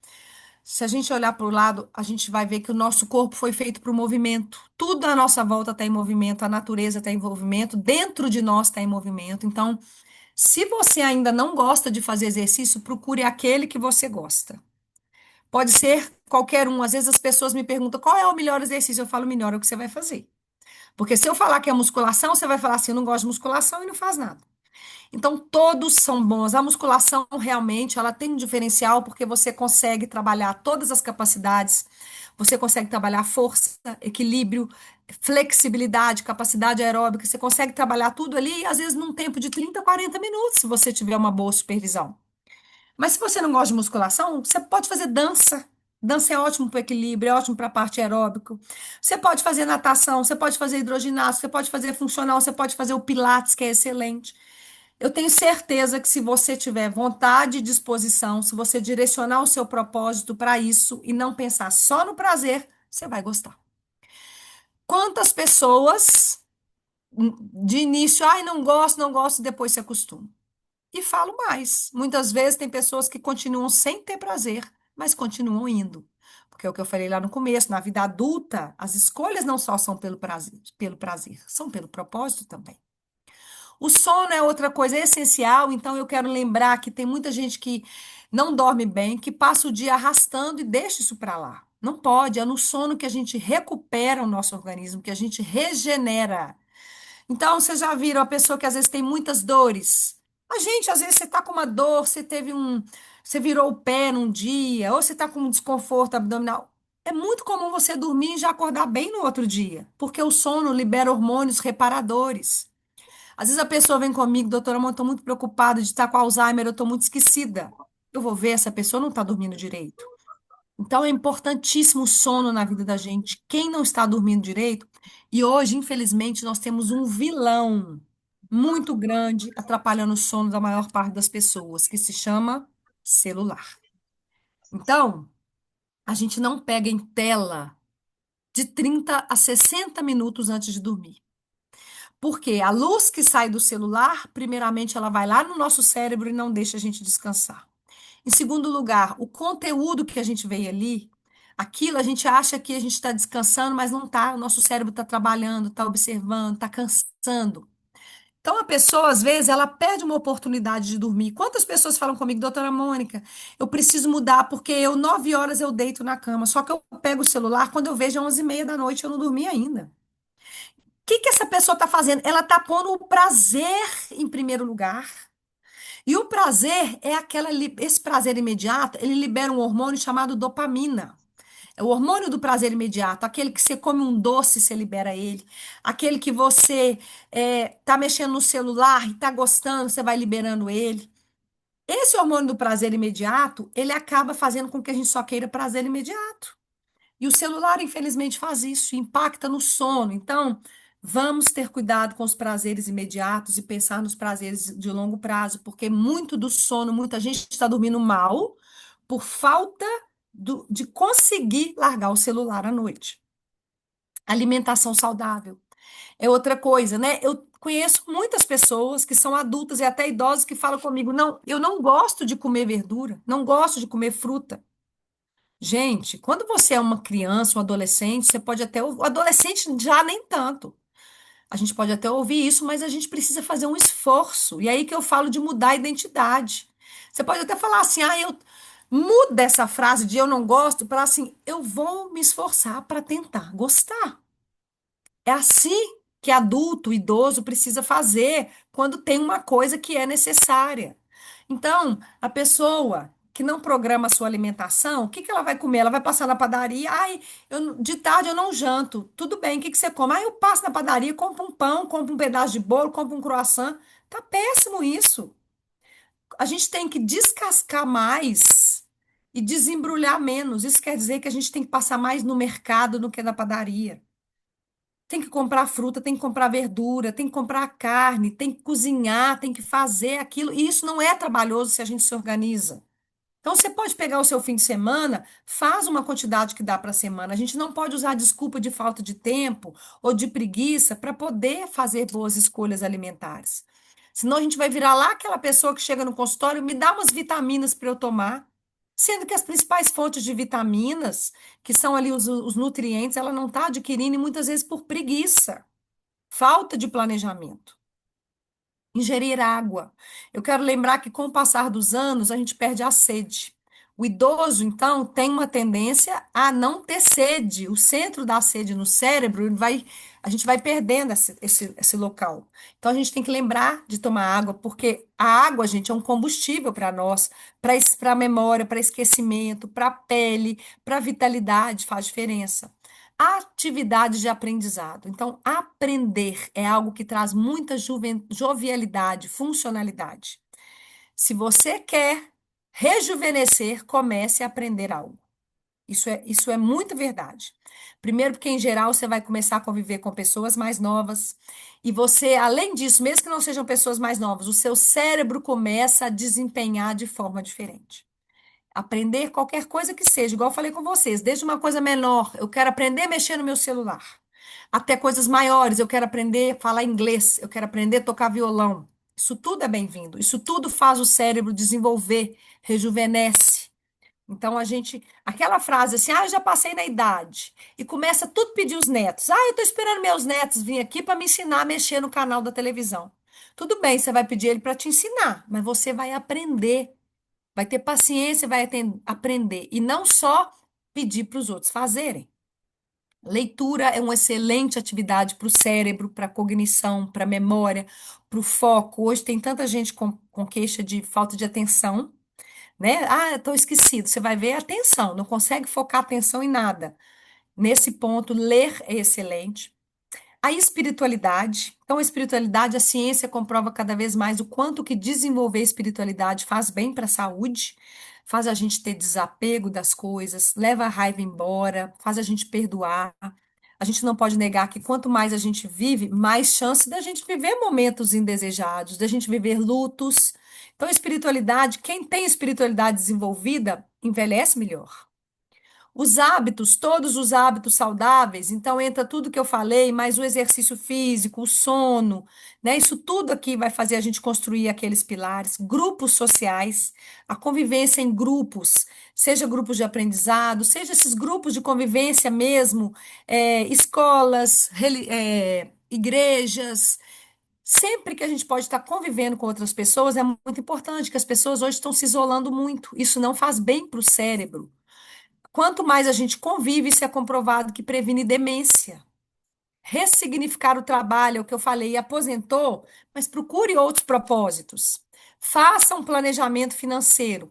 Se a gente olhar para o lado, a gente vai ver que o nosso corpo foi feito para o movimento. Tudo à nossa volta está em movimento, a natureza está em movimento, dentro de nós está em movimento. Então, se você ainda não gosta de fazer exercício, procure aquele que você gosta. Pode ser qualquer um. Às vezes as pessoas me perguntam qual é o melhor exercício. Eu falo, melhor é o que você vai fazer. Porque se eu falar que é musculação, você vai falar assim, eu não gosto de musculação e não faz nada. Então, todos são bons. A musculação realmente, ela tem um diferencial porque você consegue trabalhar todas as capacidades. Você consegue trabalhar força, equilíbrio, flexibilidade, capacidade aeróbica. Você consegue trabalhar tudo ali, às vezes num tempo de 30, 40 minutos, se você tiver uma boa supervisão. Mas se você não gosta de musculação, você pode fazer dança. Dança é ótimo para o equilíbrio, é ótimo para a parte aeróbica. Você pode fazer natação, você pode fazer hidroginástica, você pode fazer funcional, você pode fazer o pilates, que é excelente. Eu tenho certeza que se você tiver vontade e disposição, se você direcionar o seu propósito para isso e não pensar só no prazer, você vai gostar. Quantas pessoas de início, ai, não gosto, não gosto, depois se acostumam? E falo mais. Muitas vezes tem pessoas que continuam sem ter prazer, mas continuam indo. Porque é o que eu falei lá no começo, na vida adulta, as escolhas não só são pelo prazer, são pelo propósito também. O sono é outra coisa essencial, então eu quero lembrar que tem muita gente que não dorme bem, que passa o dia arrastando e deixa isso para lá. Não pode, é no sono que a gente recupera o nosso organismo, que a gente regenera. Então, vocês já viram a pessoa que às vezes tem muitas dores? A gente, às vezes, você está com uma dor, você virou o pé num dia, ou você está com um desconforto abdominal. É muito comum você dormir e já acordar bem no outro dia, porque o sono libera hormônios reparadores. Às vezes a pessoa vem comigo, doutora, eu estou muito preocupada de estar com Alzheimer, eu estou muito esquecida. Eu vou ver, essa pessoa não está dormindo direito. Então é importantíssimo o sono na vida da gente. Quem não está dormindo direito, e hoje, infelizmente, nós temos um vilão muito grande atrapalhando o sono da maior parte das pessoas, que se chama celular. Então, a gente não pega em tela de 30 a 60 minutos antes de dormir. Porque a luz que sai do celular, primeiramente, ela vai lá no nosso cérebro e não deixa a gente descansar. Em segundo lugar, o conteúdo que a gente vê ali, aquilo a gente acha que a gente está descansando, mas não está. O nosso cérebro está trabalhando, está observando, está cansando. Então, a pessoa, às vezes, ela perde uma oportunidade de dormir. Quantas pessoas falam comigo, doutora Mônica, eu preciso mudar, porque 9 horas eu deito na cama, só que eu pego o celular, quando eu vejo 11h30 da noite, eu não dormi ainda. O que que essa pessoa está fazendo? Ela está pondo o prazer em primeiro lugar. E o prazer é esse prazer imediato, ele libera um hormônio chamado dopamina. É o hormônio do prazer imediato, aquele que você come um doce, você libera ele. Aquele que você tá mexendo no celular e tá gostando, você vai liberando ele. Esse hormônio do prazer imediato, ele acaba fazendo com que a gente só queira prazer imediato. E o celular, infelizmente, faz isso, impacta no sono. Então, vamos ter cuidado com os prazeres imediatos e pensar nos prazeres de longo prazo, porque muito do sono, muita gente está dormindo mal por falta de conseguir largar o celular à noite. Alimentação saudável é outra coisa, né? Eu conheço muitas pessoas que são adultas e até idosas que falam comigo: não, eu não gosto de comer verdura, não gosto de comer fruta. Gente, quando você é uma criança, um adolescente, você pode até. O adolescente já nem tanto. A gente pode até ouvir isso, mas a gente precisa fazer um esforço. E aí que eu falo de mudar a identidade. Você pode até falar assim, eu muda essa frase de eu não gosto para assim, eu vou me esforçar para tentar gostar. É assim que adulto, idoso precisa fazer quando tem uma coisa que é necessária. Então, a pessoa que não programa a sua alimentação, o que que ela vai comer? Ela vai passar na padaria, de tarde eu não janto. Tudo bem, o que que você come? Eu passo na padaria, compro um pão, compro um pedaço de bolo, compro um croissant. Tá péssimo isso. A gente tem que descascar mais e desembrulhar menos. Isso quer dizer que a gente tem que passar mais no mercado do que na padaria. Tem que comprar fruta, tem que comprar verdura, tem que comprar carne, tem que cozinhar, tem que fazer aquilo. E isso não é trabalhoso se a gente se organiza. Então, você pode pegar o seu fim de semana, faz uma quantidade que dá para a semana. A gente não pode usar desculpa de falta de tempo ou de preguiça para poder fazer boas escolhas alimentares. Senão a gente vai virar lá aquela pessoa que chega no consultório, me dá umas vitaminas para eu tomar, sendo que as principais fontes de vitaminas, que são ali os nutrientes, ela não está adquirindo e muitas vezes por preguiça, falta de planejamento. Ingerir água. Eu quero lembrar que com o passar dos anos a gente perde a sede. O idoso, então, tem uma tendência a não ter sede. O centro da sede no cérebro a gente vai perdendo esse local. Então, a gente tem que lembrar de tomar água, porque a água, gente, é um combustível para nós, para a memória, para esquecimento, para a pele, para a vitalidade, faz diferença. Atividade de aprendizado. Então, aprender é algo que traz muita jovialidade, funcionalidade. Se você quer rejuvenescer, comece a aprender algo. Isso é muito verdade. Primeiro, porque em geral você vai começar a conviver com pessoas mais novas. E você, além disso, mesmo que não sejam pessoas mais novas, o seu cérebro começa a desempenhar de forma diferente. Aprender qualquer coisa que seja, igual eu falei com vocês, desde uma coisa menor, eu quero aprender a mexer no meu celular, até coisas maiores, eu quero aprender a falar inglês, eu quero aprender a tocar violão. Isso tudo é bem-vindo, isso tudo faz o cérebro desenvolver, rejuvenesce. Então aquela frase assim, eu já passei na idade, e começa tudo a pedir os netos. Eu estou esperando meus netos vir aqui para me ensinar a mexer no canal da televisão. Tudo bem, você vai pedir ele para te ensinar, mas você vai aprender. Vai ter paciência, vai aprender. E não só pedir para os outros fazerem. Leitura é uma excelente atividade para o cérebro, para a cognição, para a memória, para o foco. Hoje tem tanta gente com queixa de falta de atenção, né? Estou esquecido. Você vai ver a atenção, não consegue focar atenção em nada. Nesse ponto, ler é excelente. A espiritualidade. Então, a espiritualidade, a ciência comprova cada vez mais o quanto que desenvolver espiritualidade faz bem para a saúde, faz a gente ter desapego das coisas, leva a raiva embora, faz a gente perdoar. A gente não pode negar que quanto mais a gente vive, mais chance da gente viver momentos indesejados, da gente viver lutos. Então, a espiritualidade, quem tem espiritualidade desenvolvida, envelhece melhor. Os hábitos, todos os hábitos saudáveis, então entra tudo que eu falei, mais o exercício físico, o sono, né? Isso tudo aqui vai fazer a gente construir aqueles pilares, grupos sociais, a convivência em grupos, seja grupos de aprendizado, seja esses grupos de convivência mesmo, escolas, igrejas. Sempre que a gente pode estar convivendo com outras pessoas, é muito importante, que as pessoas hoje estão se isolando muito. Isso não faz bem para o cérebro. Quanto mais a gente convive, isso é comprovado que previne demência. Ressignificar o trabalho, é o que eu falei, aposentou, mas procure outros propósitos. Faça um planejamento financeiro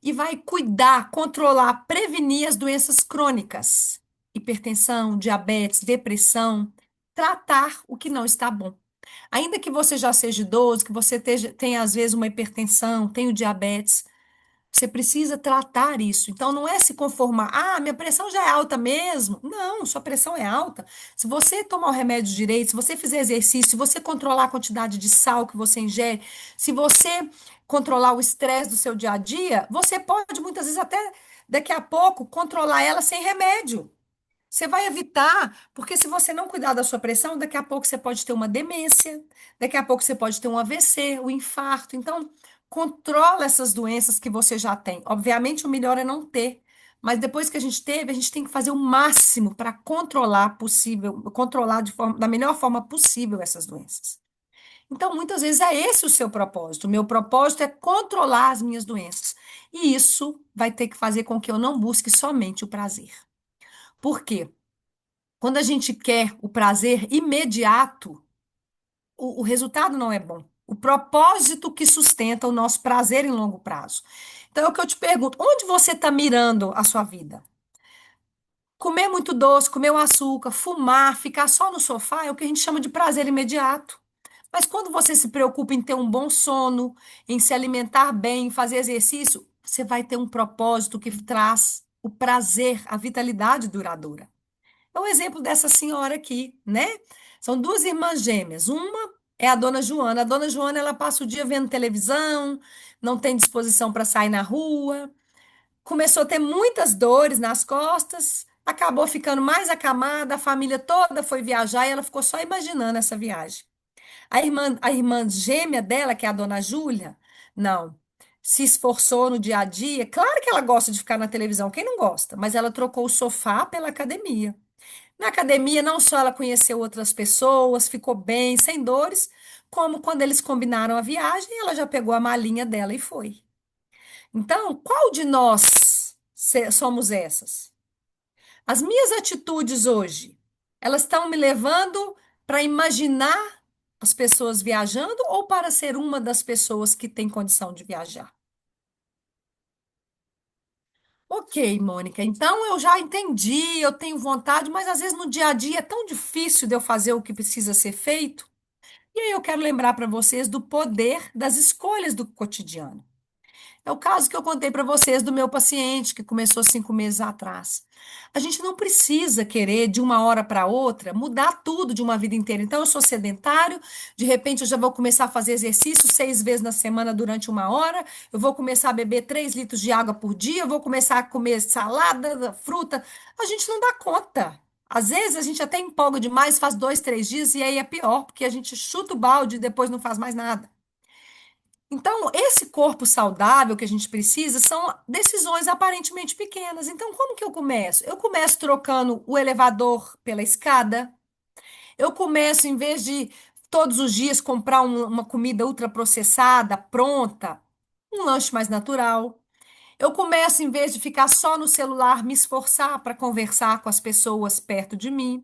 e vai cuidar, controlar, prevenir as doenças crônicas, hipertensão, diabetes, depressão, tratar o que não está bom. Ainda que você já seja idoso, que você tenha às vezes uma hipertensão, tenha o diabetes, você precisa tratar isso. Então, não é se conformar. Minha pressão já é alta mesmo. Não, sua pressão é alta. Se você tomar o remédio direito, se você fizer exercício, se você controlar a quantidade de sal que você ingere, se você controlar o estresse do seu dia a dia, você pode muitas vezes até daqui a pouco controlar ela sem remédio. Você vai evitar, porque se você não cuidar da sua pressão, daqui a pouco você pode ter uma demência, daqui a pouco você pode ter um AVC, um infarto. Então, controla essas doenças que você já tem. Obviamente, o melhor é não ter, mas depois que a gente teve, a gente tem que fazer o máximo para controlar da melhor forma possível essas doenças. Então, muitas vezes é esse o seu propósito. O meu propósito é controlar as minhas doenças. E isso vai ter que fazer com que eu não busque somente o prazer. Por quê? Quando a gente quer o prazer imediato, o resultado não é bom. O propósito que sustenta o nosso prazer em longo prazo. Então, é o que eu te pergunto: onde você está mirando a sua vida? Comer muito doce, comer o açúcar, fumar, ficar só no sofá é o que a gente chama de prazer imediato. Mas quando você se preocupa em ter um bom sono, em se alimentar bem, em fazer exercício, você vai ter um propósito que traz o prazer, a vitalidade duradoura. É o exemplo dessa senhora aqui, né? São duas irmãs gêmeas. Uma é a dona Joana. A dona Joana, ela passa o dia vendo televisão, não tem disposição para sair na rua. Começou a ter muitas dores nas costas, acabou ficando mais acamada, a família toda foi viajar e ela ficou só imaginando essa viagem. A irmã gêmea dela, que é a dona Júlia, não. Se esforçou no dia a dia. Claro que ela gosta de ficar na televisão, quem não gosta? Mas ela trocou o sofá pela academia. Na academia, não só ela conheceu outras pessoas, ficou bem, sem dores, como quando eles combinaram a viagem, ela já pegou a malinha dela e foi. Então, qual de nós somos essas? As minhas atitudes hoje, elas estão me levando para imaginar as pessoas viajando ou para ser uma das pessoas que tem condição de viajar? Ok, Mônica, então eu já entendi, eu tenho vontade, mas às vezes no dia a dia é tão difícil de eu fazer o que precisa ser feito. E aí eu quero lembrar para vocês do poder das escolhas do cotidiano. É o caso que eu contei para vocês do meu paciente, que começou 5 meses atrás. A gente não precisa querer, de uma hora para outra, mudar tudo de uma vida inteira. Então, eu sou sedentário, de repente eu já vou começar a fazer exercício 6 vezes na semana durante uma hora, eu vou começar a beber 3 litros de água por dia, eu vou começar a comer salada, fruta. A gente não dá conta. Às vezes a gente até empolga demais, faz 2, 3 dias e aí é pior, porque a gente chuta o balde e depois não faz mais nada. Então, esse corpo saudável que a gente precisa são decisões aparentemente pequenas. Então, como que eu começo? Eu começo trocando o elevador pela escada. Eu começo, em vez de todos os dias comprar uma comida ultraprocessada, pronta, um lanche mais natural. Eu começo, em vez de ficar só no celular, me esforçar para conversar com as pessoas perto de mim.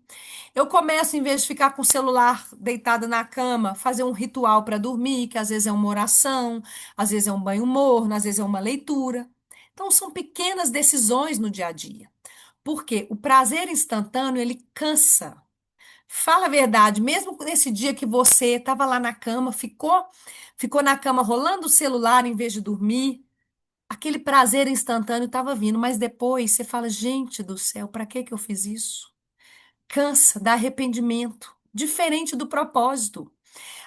Eu começo, em vez de ficar com o celular deitada na cama, fazer um ritual para dormir, que às vezes é uma oração, às vezes é um banho morno, às vezes é uma leitura. Então, são pequenas decisões no dia a dia. Porque o prazer instantâneo, ele cansa. Fala a verdade, mesmo nesse dia que você estava lá na cama, ficou na cama rolando o celular em vez de dormir, aquele prazer instantâneo estava vindo, mas depois você fala, gente do céu, para que que eu fiz isso? Cansa, dá arrependimento, diferente do propósito.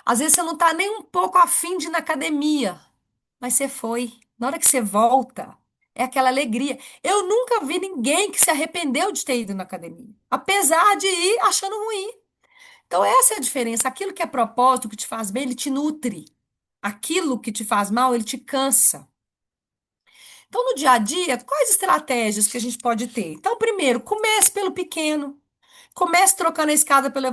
Às vezes você não está nem um pouco afim de ir na academia, mas você foi. Na hora que você volta, é aquela alegria. Eu nunca vi ninguém que se arrependeu de ter ido na academia, apesar de ir achando ruim. Então, essa é a diferença. Aquilo que é propósito, que te faz bem, ele te nutre. Aquilo que te faz mal, ele te cansa. Então, no dia a dia, quais estratégias que a gente pode ter? Então, primeiro, comece pelo pequeno. Comece trocando a escada pelo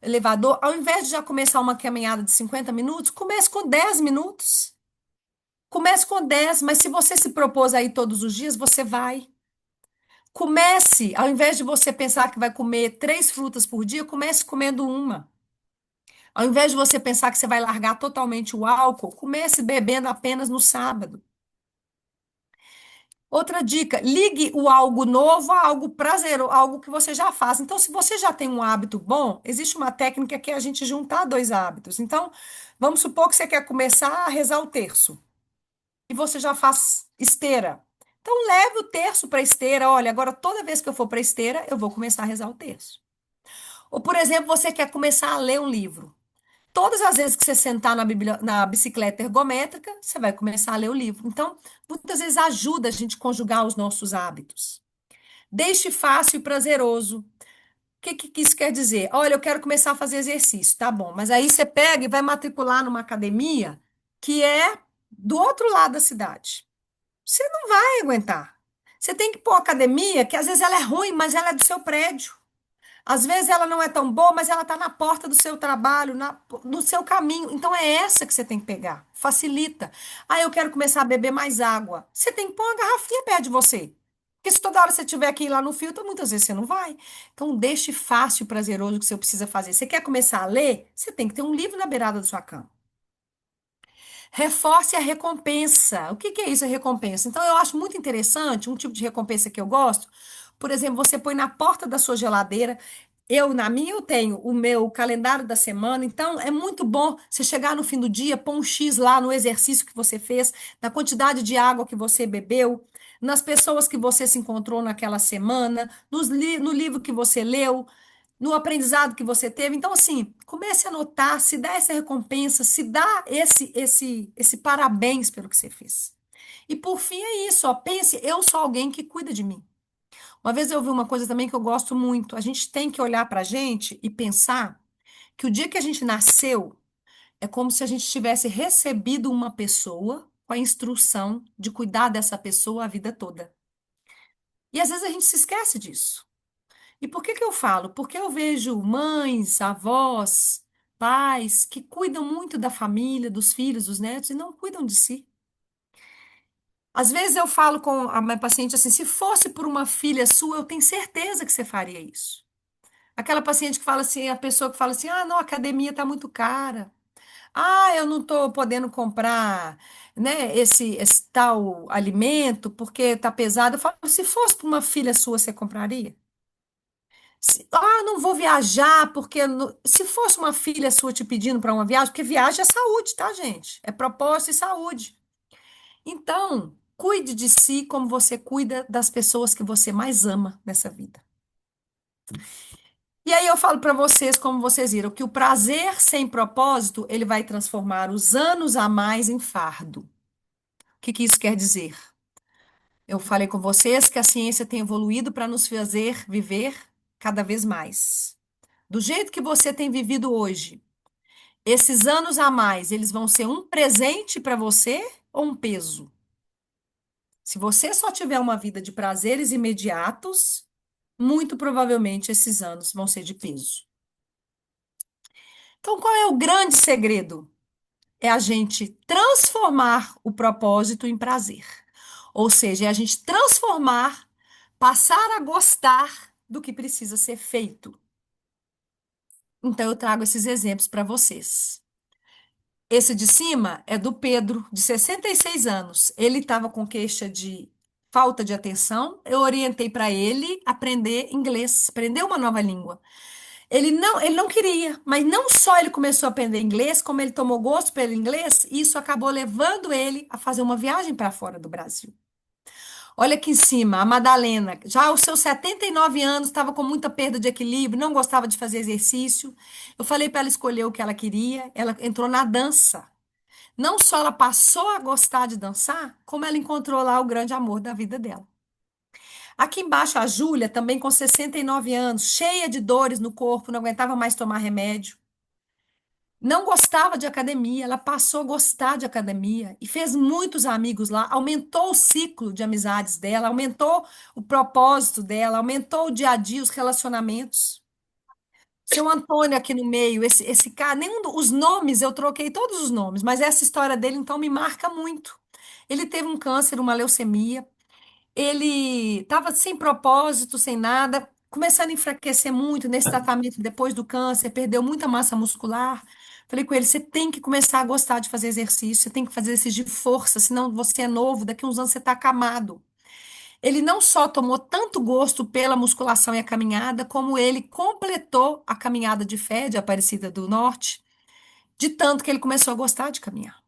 elevador. Ao invés de já começar uma caminhada de 50 minutos, comece com 10 minutos. Comece com 10, mas se você se propôs a ir todos os dias, você vai. Comece, ao invés de você pensar que vai comer 3 frutas por dia, comece comendo uma. Ao invés de você pensar que você vai largar totalmente o álcool, comece bebendo apenas no sábado. Outra dica, ligue o algo novo a algo prazeroso, algo que você já faz. Então, se você já tem um hábito bom, existe uma técnica que é a gente juntar 2 hábitos. Então, vamos supor que você quer começar a rezar o terço e você já faz esteira. Então, leve o terço para a esteira. Olha, agora toda vez que eu for para a esteira, eu vou começar a rezar o terço. Ou, por exemplo, você quer começar a ler um livro. Todas as vezes que você sentar na bicicleta ergométrica, você vai começar a ler o livro. Então, muitas vezes ajuda a gente a conjugar os nossos hábitos. Deixe fácil e prazeroso. O que isso quer dizer? Olha, eu quero começar a fazer exercício, tá bom, mas aí você pega e vai matricular numa academia que é do outro lado da cidade. Você não vai aguentar. Você tem que pôr academia, que às vezes ela é ruim, mas ela é do seu prédio. Às vezes ela não é tão boa, mas ela está na porta do seu trabalho, no seu caminho. Então é essa que você tem que pegar. Facilita. Ah, eu quero começar a beber mais água. Você tem que pôr uma garrafinha perto de você. Porque se toda hora você tiver que ir lá no filtro, muitas vezes você não vai. Então deixe fácil e prazeroso o que você precisa fazer. Você quer começar a ler? Você tem que ter um livro na beirada da sua cama. Reforce a recompensa. O que que é isso, a recompensa? Então, eu acho muito interessante, um tipo de recompensa que eu gosto. Por exemplo, você põe na porta da sua geladeira. Na minha, eu tenho o meu calendário da semana. Então, é muito bom você chegar no fim do dia, pôr um X lá no exercício que você fez, na quantidade de água que você bebeu, nas pessoas que você se encontrou naquela semana, no livro que você leu, no aprendizado que você teve. Então, assim, comece a anotar, se dá essa recompensa, se dá esse parabéns pelo que você fez. E por fim é isso, ó, pense, eu sou alguém que cuida de mim. Uma vez eu ouvi uma coisa também que eu gosto muito. A gente tem que olhar para a gente e pensar que o dia que a gente nasceu, É como se a gente tivesse recebido uma pessoa com a instrução de cuidar dessa pessoa a vida toda. E às vezes a gente se esquece disso. E por que que eu falo? Porque eu vejo mães, avós, pais que cuidam muito da família, dos filhos, dos netos e não cuidam de si. Às vezes eu falo com a minha paciente assim: se fosse por uma filha sua, eu tenho certeza que você faria isso. Aquela paciente que fala assim, a pessoa que fala assim: ah, não, a academia está muito cara. Ah, eu não estou podendo comprar, né, esse tal alimento porque está pesado. Eu falo: se fosse para uma filha sua, você compraria? Ah, não vou viajar porque se fosse uma filha sua te pedindo para uma viagem, porque viagem é saúde, tá, gente? É propósito e saúde. Então, cuide de si como você cuida das pessoas que você mais ama nessa vida. E aí eu falo para vocês, como vocês viram, que o prazer sem propósito, ele vai transformar os anos a mais em fardo. O que que isso quer dizer? Eu falei com vocês que a ciência tem evoluído para nos fazer viver cada vez mais. Do jeito que você tem vivido hoje, esses anos a mais, eles vão ser um presente para você ou um peso? Se você só tiver uma vida de prazeres imediatos, muito provavelmente esses anos vão ser de peso. Então, qual é o grande segredo? É a gente transformar o propósito em prazer. Ou seja, é a gente transformar, passar a gostar do que precisa ser feito. Então, eu trago esses exemplos para vocês. Esse de cima é do Pedro, de 66 anos. Ele estava com queixa de falta de atenção. Eu orientei para ele aprender inglês, aprender uma nova língua. Ele não queria, mas não só ele começou a aprender inglês, como ele tomou gosto pelo inglês, e isso acabou levando ele a fazer uma viagem para fora do Brasil. Olha aqui em cima, a Madalena, já aos seus 79 anos, estava com muita perda de equilíbrio, não gostava de fazer exercício. Eu falei para ela escolher o que ela queria, ela entrou na dança. Não só ela passou a gostar de dançar, como ela encontrou lá o grande amor da vida dela. Aqui embaixo, a Júlia, também com 69 anos, cheia de dores no corpo, não aguentava mais tomar remédio. Não gostava de academia, ela passou a gostar de academia e fez muitos amigos lá, aumentou o ciclo de amizades dela, aumentou o propósito dela, aumentou o dia a dia, os relacionamentos. Seu Antônio aqui no meio, esse cara, os nomes, eu troquei todos os nomes, mas essa história dele então me marca muito. Ele teve um câncer, uma leucemia, ele estava sem propósito, sem nada, começando a enfraquecer muito nesse tratamento depois do câncer, perdeu muita massa muscular. Falei com ele: você tem que começar a gostar de fazer exercício, você tem que fazer exercício de força, senão você é novo, daqui uns anos você está acamado. Ele não só tomou tanto gosto pela musculação e a caminhada, como ele completou a caminhada de fé de Aparecida do Norte, de tanto que ele começou a gostar de caminhar.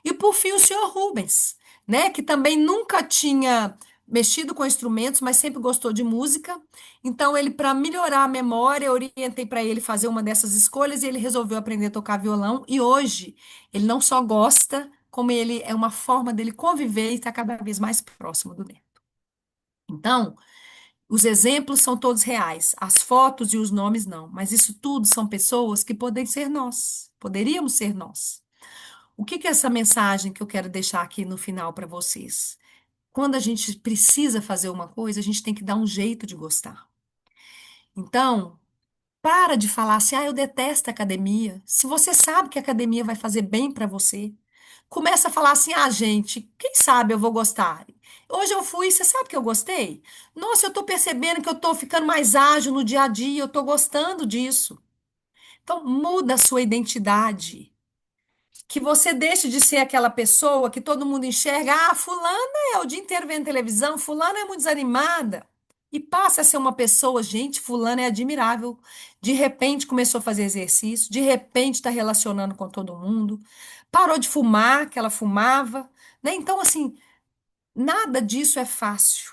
E por fim, o senhor Rubens, né, que também nunca tinha mexido com instrumentos, mas sempre gostou de música. Então, ele, para melhorar a memória, eu orientei para ele fazer uma dessas escolhas e ele resolveu aprender a tocar violão. E hoje, ele não só gosta, como ele é uma forma dele conviver e estar cada vez mais próximo do neto. Então, os exemplos são todos reais, as fotos e os nomes não, mas isso tudo são pessoas que podem ser nós, poderíamos ser nós. O que que é essa mensagem que eu quero deixar aqui no final para vocês? Quando a gente precisa fazer uma coisa, a gente tem que dar um jeito de gostar. Então, para de falar assim: ah, eu detesto a academia. Se você sabe que a academia vai fazer bem para você, começa a falar assim: ah, gente, quem sabe eu vou gostar. Hoje eu fui, você sabe que eu gostei? Nossa, eu tô percebendo que eu tô ficando mais ágil no dia a dia, eu tô gostando disso. Então, muda a sua identidade. Que você deixe de ser aquela pessoa que todo mundo enxerga: ah, fulana é o dia inteiro vendo televisão, fulana é muito desanimada. E passa a ser uma pessoa: gente, fulana é admirável. De repente começou a fazer exercício, de repente está relacionando com todo mundo, parou de fumar, que ela fumava, né? Então, assim, nada disso é fácil,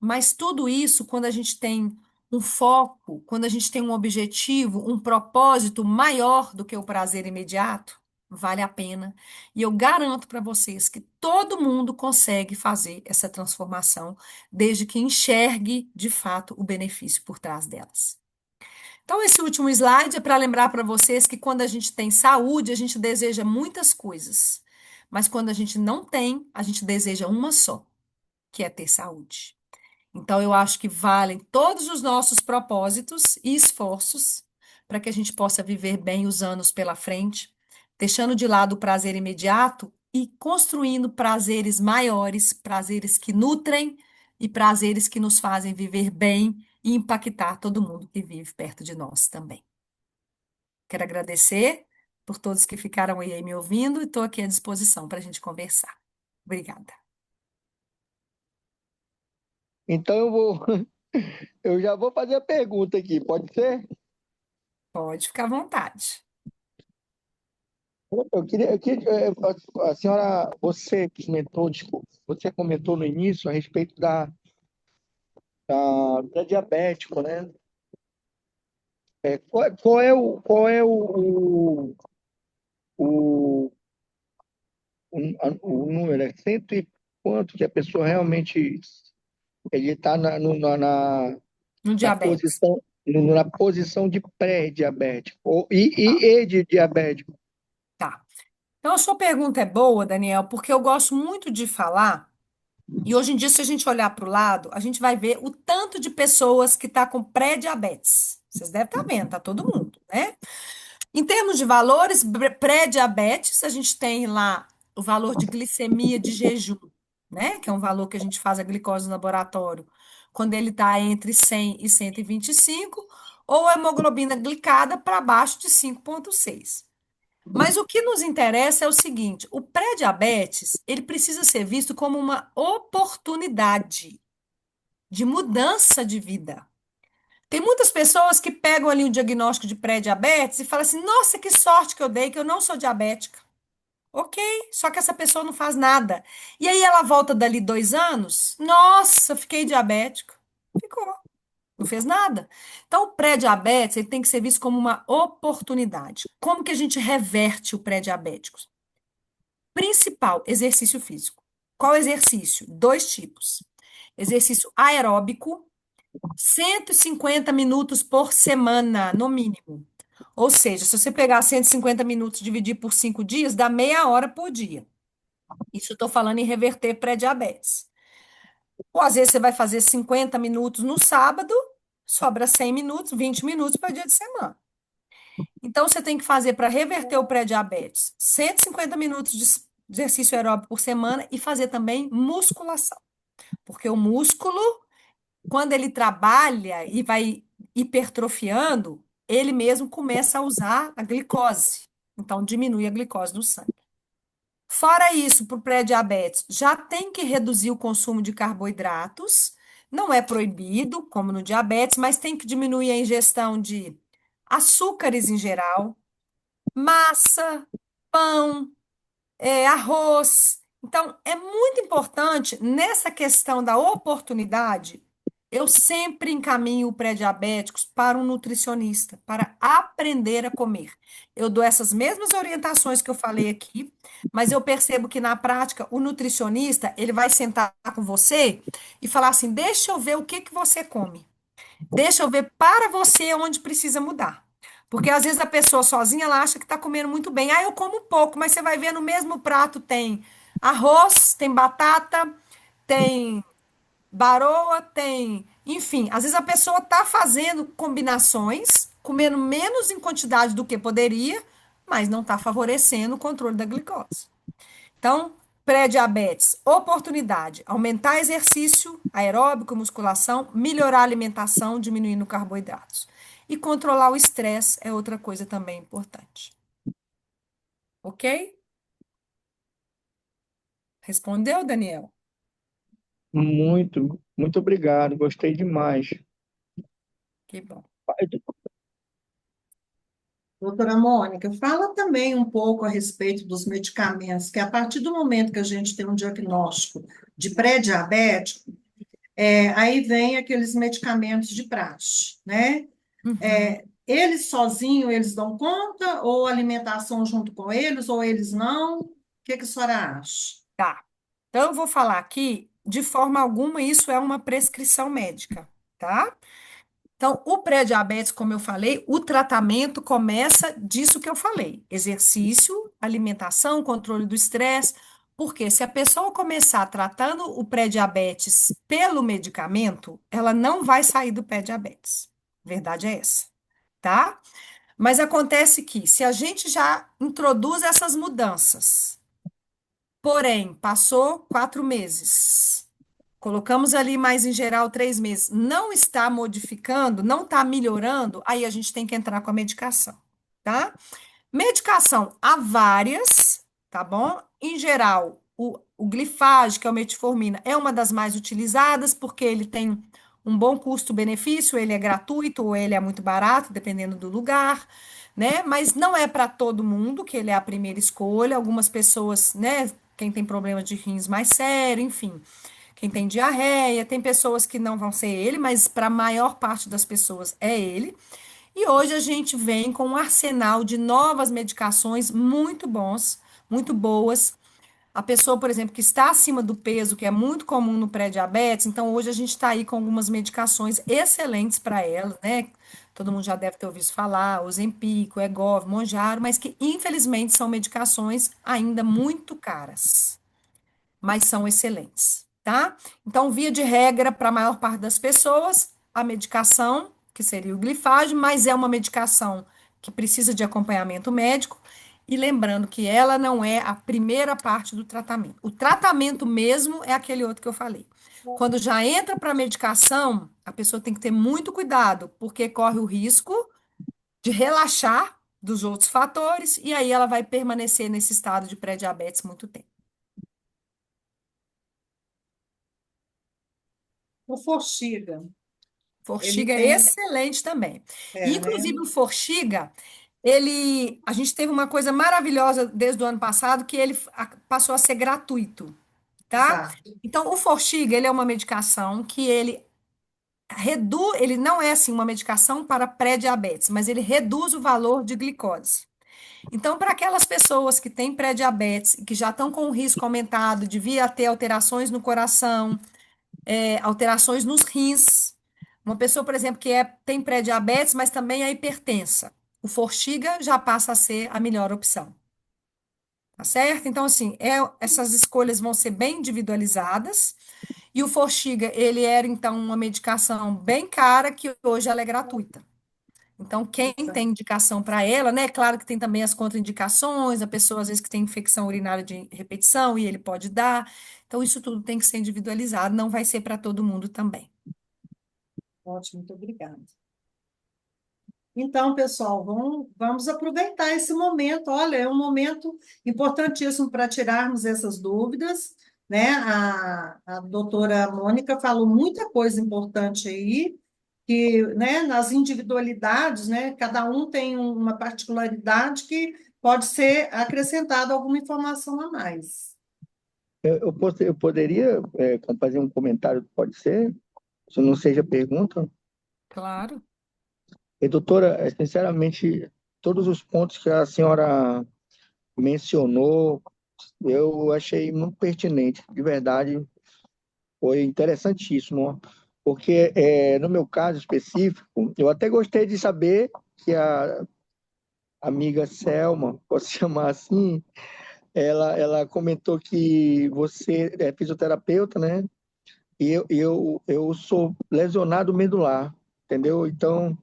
mas tudo isso, quando a gente tem um foco, quando a gente tem um objetivo, um propósito maior do que o prazer imediato, vale a pena. E eu garanto para vocês que todo mundo consegue fazer essa transformação, desde que enxergue de fato o benefício por trás delas. Então, esse último slide é para lembrar para vocês que quando a gente tem saúde, a gente deseja muitas coisas. Mas quando a gente não tem, a gente deseja uma só, que é ter saúde. Então, eu acho que valem todos os nossos propósitos e esforços para que a gente possa viver bem os anos pela frente, deixando de lado o prazer imediato e construindo prazeres maiores, prazeres que nutrem e prazeres que nos fazem viver bem e impactar todo mundo que vive perto de nós também. Quero agradecer por todos que ficaram aí me ouvindo e estou aqui à disposição para a gente conversar. Obrigada. Então eu já vou fazer a pergunta aqui, pode ser? Pode ficar à vontade. A senhora, você comentou, desculpa, você comentou no início a respeito da diabético, né? O, o número? É cento e quanto que a pessoa realmente ele está No na diabetes. posição de pré-diabético e de diabético. Tá. Então, a sua pergunta é boa, Daniel, porque eu gosto muito de falar, e hoje em dia, se a gente olhar para o lado, a gente vai ver o tanto de pessoas que está com pré-diabetes. Vocês devem estar vendo, tá todo mundo, né? Em termos de valores, pré-diabetes, a gente tem lá o valor de glicemia de jejum, né? Que é um valor que a gente faz a glicose no laboratório, quando ele está entre 100 e 125, ou a hemoglobina glicada para baixo de 5,6. Mas o que nos interessa é o seguinte: o pré-diabetes, ele precisa ser visto como uma oportunidade de mudança de vida. Tem muitas pessoas que pegam ali o diagnóstico de pré-diabetes e falam assim: nossa, que sorte que eu dei, que eu não sou diabética. Ok, só que essa pessoa não faz nada. E aí ela volta dali 2 anos, nossa, fiquei diabética. Ficou, não fez nada. Então, o pré-diabetes ele tem que ser visto como uma oportunidade. Como que a gente reverte o pré-diabético? Principal, exercício físico. Qual exercício? Dois tipos. Exercício aeróbico, 150 minutos por semana, no mínimo. Ou seja, se você pegar 150 minutos e dividir por 5 dias, dá meia hora por dia. Isso eu estou falando em reverter pré-diabetes. Ou às vezes você vai fazer 50 minutos no sábado, sobra 100 minutos, 20 minutos para dia de semana. Então, você tem que fazer para reverter o pré-diabetes 150 minutos de exercício aeróbico por semana e fazer também musculação. Porque o músculo, quando ele trabalha e vai hipertrofiando, ele mesmo começa a usar a glicose. Então, diminui a glicose no sangue. Fora isso, para o pré-diabetes, já tem que reduzir o consumo de carboidratos. Não é proibido, como no diabetes, mas tem que diminuir a ingestão de açúcares em geral, massa, pão, arroz. Então, é muito importante nessa questão da oportunidade. Eu sempre encaminho pré-diabéticos para um nutricionista, para aprender a comer. Eu dou essas mesmas orientações que eu falei aqui, mas eu percebo que na prática o nutricionista, ele vai sentar com você e falar assim: "Deixa eu ver o que que você come. Deixa eu ver para você onde precisa mudar." Porque às vezes a pessoa sozinha ela acha que está comendo muito bem. Ah, eu como pouco, mas você vai ver no mesmo prato tem arroz, tem batata, tem baroa, tem. Enfim, às vezes a pessoa está fazendo combinações, comendo menos em quantidade do que poderia, mas não está favorecendo o controle da glicose. Então, pré-diabetes, oportunidade, aumentar exercício aeróbico, musculação, melhorar a alimentação, diminuindo carboidratos. E controlar o estresse é outra coisa também importante. Ok? Respondeu, Daniel? Muito, muito obrigado, gostei demais. Que bom. Doutora Mônica, fala também um pouco a respeito dos medicamentos, que a partir do momento que a gente tem um diagnóstico de pré-diabético, aí vem aqueles medicamentos de praxe, né? Uhum. Eles sozinhos, eles dão conta, ou alimentação junto com eles, ou eles não? O que que a senhora acha? Tá. Então, eu vou falar aqui, de forma alguma, isso é uma prescrição médica, tá? Então, o pré-diabetes, como eu falei, o tratamento começa disso que eu falei: exercício, alimentação, controle do estresse. Porque se a pessoa começar tratando o pré-diabetes pelo medicamento, ela não vai sair do pré-diabetes. Verdade é essa, tá? Mas acontece que, se a gente já introduz essas mudanças, porém, passou 4 meses, colocamos ali mais em geral 3 meses, não está modificando, não está melhorando, aí a gente tem que entrar com a medicação, tá? Medicação há várias, tá bom? Em geral, o Glifage, que é o metformina, é uma das mais utilizadas, porque ele tem um bom custo-benefício, ele é gratuito ou ele é muito barato, dependendo do lugar, né? Mas não é para todo mundo que ele é a primeira escolha. Algumas pessoas, né? Quem tem problema de rins mais sério, enfim, quem tem diarreia, tem pessoas que não vão ser ele, mas para a maior parte das pessoas é ele. E hoje a gente vem com um arsenal de novas medicações muito bons, muito boas. A pessoa, por exemplo, que está acima do peso, que é muito comum no pré-diabetes, então hoje a gente está aí com algumas medicações excelentes para ela, né? Todo mundo já deve ter ouvido falar, Ozempic, Wegovy, Mounjaro, mas que infelizmente são medicações ainda muito caras, mas são excelentes, tá? Então, via de regra, para a maior parte das pessoas, a medicação, que seria o glifage, mas é uma medicação que precisa de acompanhamento médico. E lembrando que ela não é a primeira parte do tratamento. O tratamento mesmo é aquele outro que eu falei. Quando já entra para a medicação, a pessoa tem que ter muito cuidado, porque corre o risco de relaxar dos outros fatores, e aí ela vai permanecer nesse estado de pré-diabetes muito tempo. O Forxiga, ele Forxiga é tem, excelente também. né? Inclusive, o Forxiga, a gente teve uma coisa maravilhosa desde o ano passado, que ele passou a ser gratuito, tá? Exato. Então, o Forxiga, ele é uma medicação que ele não é assim uma medicação para pré-diabetes, mas ele reduz o valor de glicose. Então, para aquelas pessoas que têm pré-diabetes, e que já estão com o risco aumentado de vir a ter alterações no coração, alterações nos rins. Uma pessoa, por exemplo, que tem pré-diabetes, mas também é hipertensa. O Forxiga já passa a ser a melhor opção. Tá certo? Então, assim, essas escolhas vão ser bem individualizadas. E o Forxiga, ele era, então, uma medicação bem cara, que hoje ela é gratuita. Então, quem tem indicação para ela, né? Claro que tem também as contraindicações, a pessoa às vezes que tem infecção urinária de repetição e ele pode dar. Então, isso tudo tem que ser individualizado, não vai ser para todo mundo também. Ótimo, muito obrigada. Então, pessoal, vamos aproveitar esse momento. Olha, é um momento importantíssimo para tirarmos essas dúvidas, né? A doutora Mônica falou muita coisa importante aí, que, né, nas individualidades, né, cada um tem uma particularidade que pode ser acrescentada alguma informação a mais. Eu poderia fazer um comentário, pode ser? Se não seja pergunta. Claro. E, doutora, sinceramente, todos os pontos que a senhora mencionou, eu achei muito pertinente, de verdade, foi interessantíssimo, porque no meu caso específico, eu até gostei de saber que a amiga Selma, posso chamar assim, ela comentou que você é fisioterapeuta, né? E eu sou lesionado medular, entendeu? Então,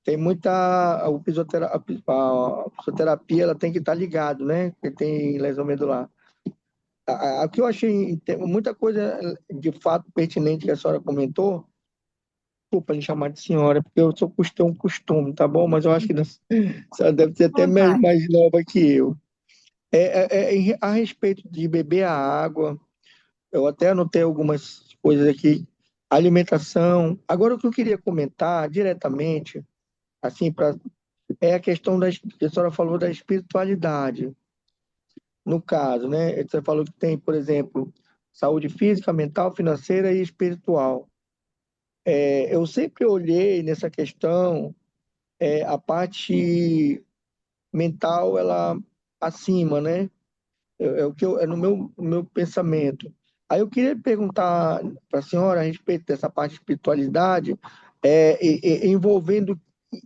tem muita. A fisioterapia ela tem que estar ligado, né? Porque tem lesão medular. O que eu achei muita coisa de fato pertinente que a senhora comentou, desculpa me chamar de senhora, porque eu sou um costume, tá bom? Mas eu acho que a senhora deve ser até Vontade. mais nova que eu. A respeito de beber a água, eu até anotei algumas coisas aqui. Alimentação. Agora, o que eu queria comentar diretamente, assim, é a questão que a senhora falou da espiritualidade. No caso, né? Você falou que tem, por exemplo, saúde física, mental, financeira e espiritual. Eu sempre olhei nessa questão, a parte mental, ela acima, né? É no meu pensamento. Aí eu queria perguntar para a senhora a respeito dessa parte de espiritualidade, envolvendo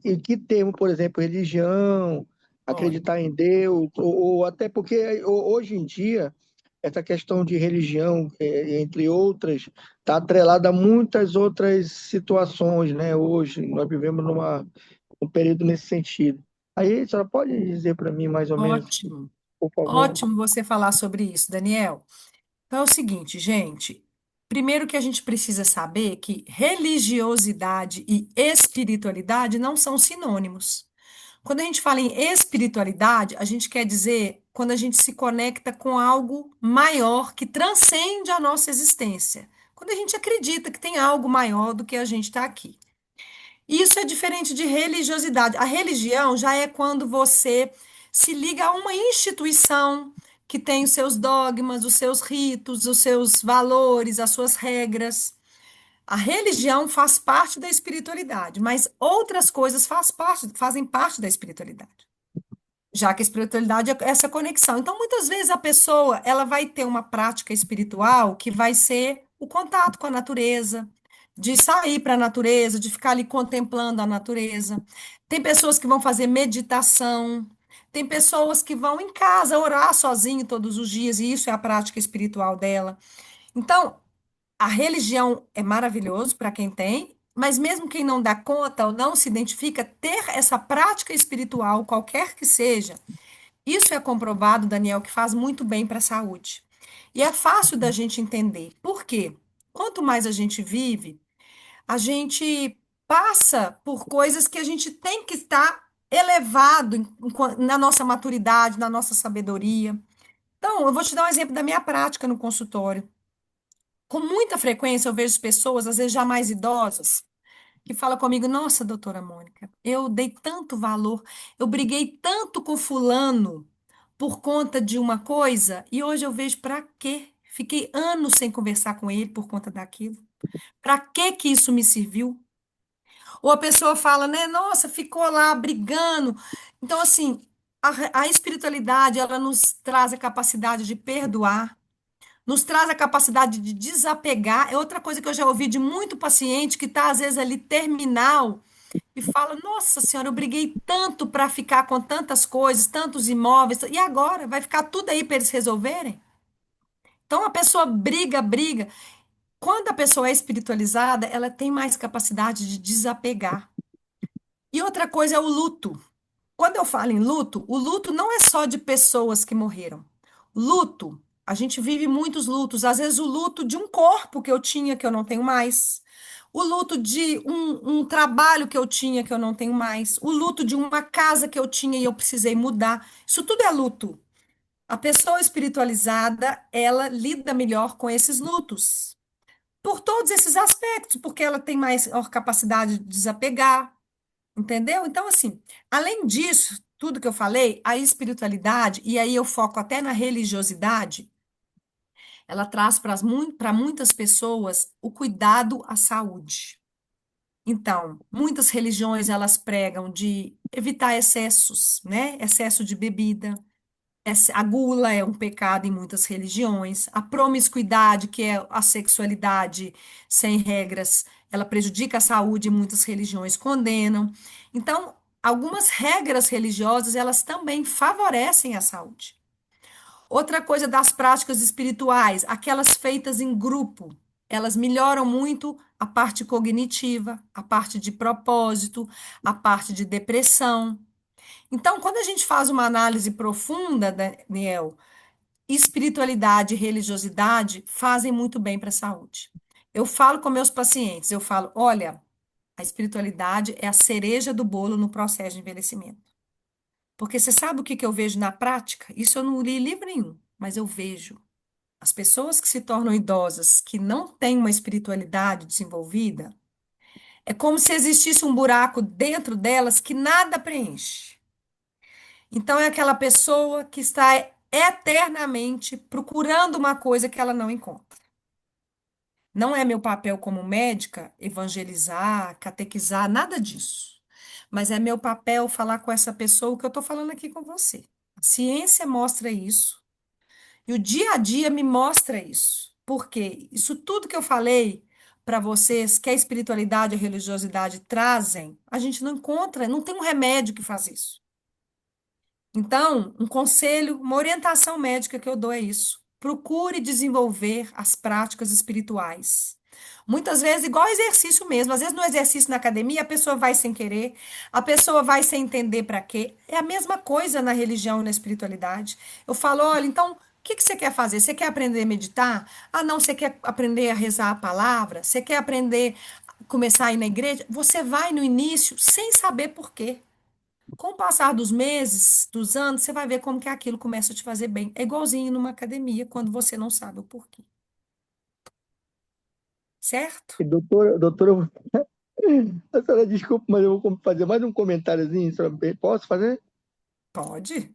em que termo, por exemplo, religião, Olha, acreditar em Deus, ou até porque hoje em dia essa questão de religião, entre outras, está atrelada a muitas outras situações, né? Hoje nós vivemos um período nesse sentido. Aí a senhora pode dizer para mim mais ou menos, ótimo. por favor? Ótimo você falar sobre isso, Daniel. Então é o seguinte, gente. Primeiro que a gente precisa saber que religiosidade e espiritualidade não são sinônimos. Quando a gente fala em espiritualidade, a gente quer dizer quando a gente se conecta com algo maior que transcende a nossa existência. Quando a gente acredita que tem algo maior do que a gente está aqui. Isso é diferente de religiosidade. A religião já é quando você se liga a uma instituição que tem os seus dogmas, os seus ritos, os seus valores, as suas regras. A religião faz parte da espiritualidade, mas outras coisas fazem parte da espiritualidade. Já que a espiritualidade é essa conexão. Então, muitas vezes a pessoa, ela vai ter uma prática espiritual que vai ser o contato com a natureza, de sair para a natureza, de ficar ali contemplando a natureza. Tem pessoas que vão fazer meditação, tem pessoas que vão em casa orar sozinho todos os dias, e isso é a prática espiritual dela. Então, a religião é maravilhoso para quem tem, mas mesmo quem não dá conta ou não se identifica, ter essa prática espiritual, qualquer que seja, isso é comprovado, Daniel, que faz muito bem para a saúde. E é fácil da gente entender. Por quê? Quanto mais a gente vive, a gente passa por coisas que a gente tem que estar elevado na nossa maturidade, na nossa sabedoria. Então, eu vou te dar um exemplo da minha prática no consultório. Com muita frequência, eu vejo pessoas, às vezes já mais idosas, que falam comigo: Nossa, doutora Mônica, eu dei tanto valor, eu briguei tanto com fulano por conta de uma coisa, e hoje eu vejo para quê? Fiquei anos sem conversar com ele por conta daquilo. Para que isso me serviu? Ou a pessoa fala, né? Nossa, ficou lá brigando. Então, assim, a espiritualidade, ela nos traz a capacidade de perdoar, nos traz a capacidade de desapegar. É outra coisa que eu já ouvi de muito paciente que está, às vezes, ali terminal e fala: Nossa Senhora, eu briguei tanto para ficar com tantas coisas, tantos imóveis, e agora? Vai ficar tudo aí para eles resolverem? Então, a pessoa briga, briga. Quando a pessoa é espiritualizada, ela tem mais capacidade de desapegar. E outra coisa é o luto. Quando eu falo em luto, o luto não é só de pessoas que morreram. Luto, a gente vive muitos lutos. Às vezes, o luto de um corpo que eu tinha, que eu não tenho mais. O luto de um trabalho que eu tinha, que eu não tenho mais. O luto de uma casa que eu tinha e eu precisei mudar. Isso tudo é luto. A pessoa espiritualizada, ela lida melhor com esses lutos. Por todos esses aspectos, porque ela tem maior capacidade de desapegar, entendeu? Então, assim, além disso, tudo que eu falei, a espiritualidade, e aí eu foco até na religiosidade, ela traz para muitas pessoas o cuidado à saúde. Então, muitas religiões elas pregam de evitar excessos, né? Excesso de bebida. A gula é um pecado em muitas religiões. A promiscuidade, que é a sexualidade sem regras, ela prejudica a saúde e muitas religiões condenam. Então, algumas regras religiosas, elas também favorecem a saúde. Outra coisa das práticas espirituais, aquelas feitas em grupo, elas melhoram muito a parte cognitiva, a parte de propósito, a parte de depressão. Então, quando a gente faz uma análise profunda, Daniel, espiritualidade e religiosidade fazem muito bem para a saúde. Eu falo com meus pacientes, eu falo, olha, a espiritualidade é a cereja do bolo no processo de envelhecimento. Porque você sabe o que que eu vejo na prática? Isso eu não li em livro nenhum, mas eu vejo. As pessoas que se tornam idosas, que não têm uma espiritualidade desenvolvida, é como se existisse um buraco dentro delas que nada preenche. Então, é aquela pessoa que está eternamente procurando uma coisa que ela não encontra. Não é meu papel como médica evangelizar, catequizar, nada disso. Mas é meu papel falar com essa pessoa o que eu estou falando aqui com você. A ciência mostra isso. E o dia a dia me mostra isso. Por quê? Isso tudo que eu falei para vocês que a espiritualidade e a religiosidade trazem, a gente não encontra, não tem um remédio que faz isso. Então, um conselho, uma orientação médica que eu dou é isso. Procure desenvolver as práticas espirituais. Muitas vezes, igual exercício mesmo, às vezes no exercício na academia, a pessoa vai sem querer, a pessoa vai sem entender para quê. É a mesma coisa na religião e na espiritualidade. Eu falo, olha, então, o que que você quer fazer? Você quer aprender a meditar? Ah, não, você quer aprender a rezar a palavra? Você quer aprender a começar a ir na igreja? Você vai no início sem saber por quê. Com o passar dos meses, dos anos, você vai ver como que aquilo começa a te fazer bem. É igualzinho numa academia, quando você não sabe o porquê. Certo? E doutora, a senhora, desculpa, mas eu vou fazer mais um comentáriozinho, posso fazer? Pode.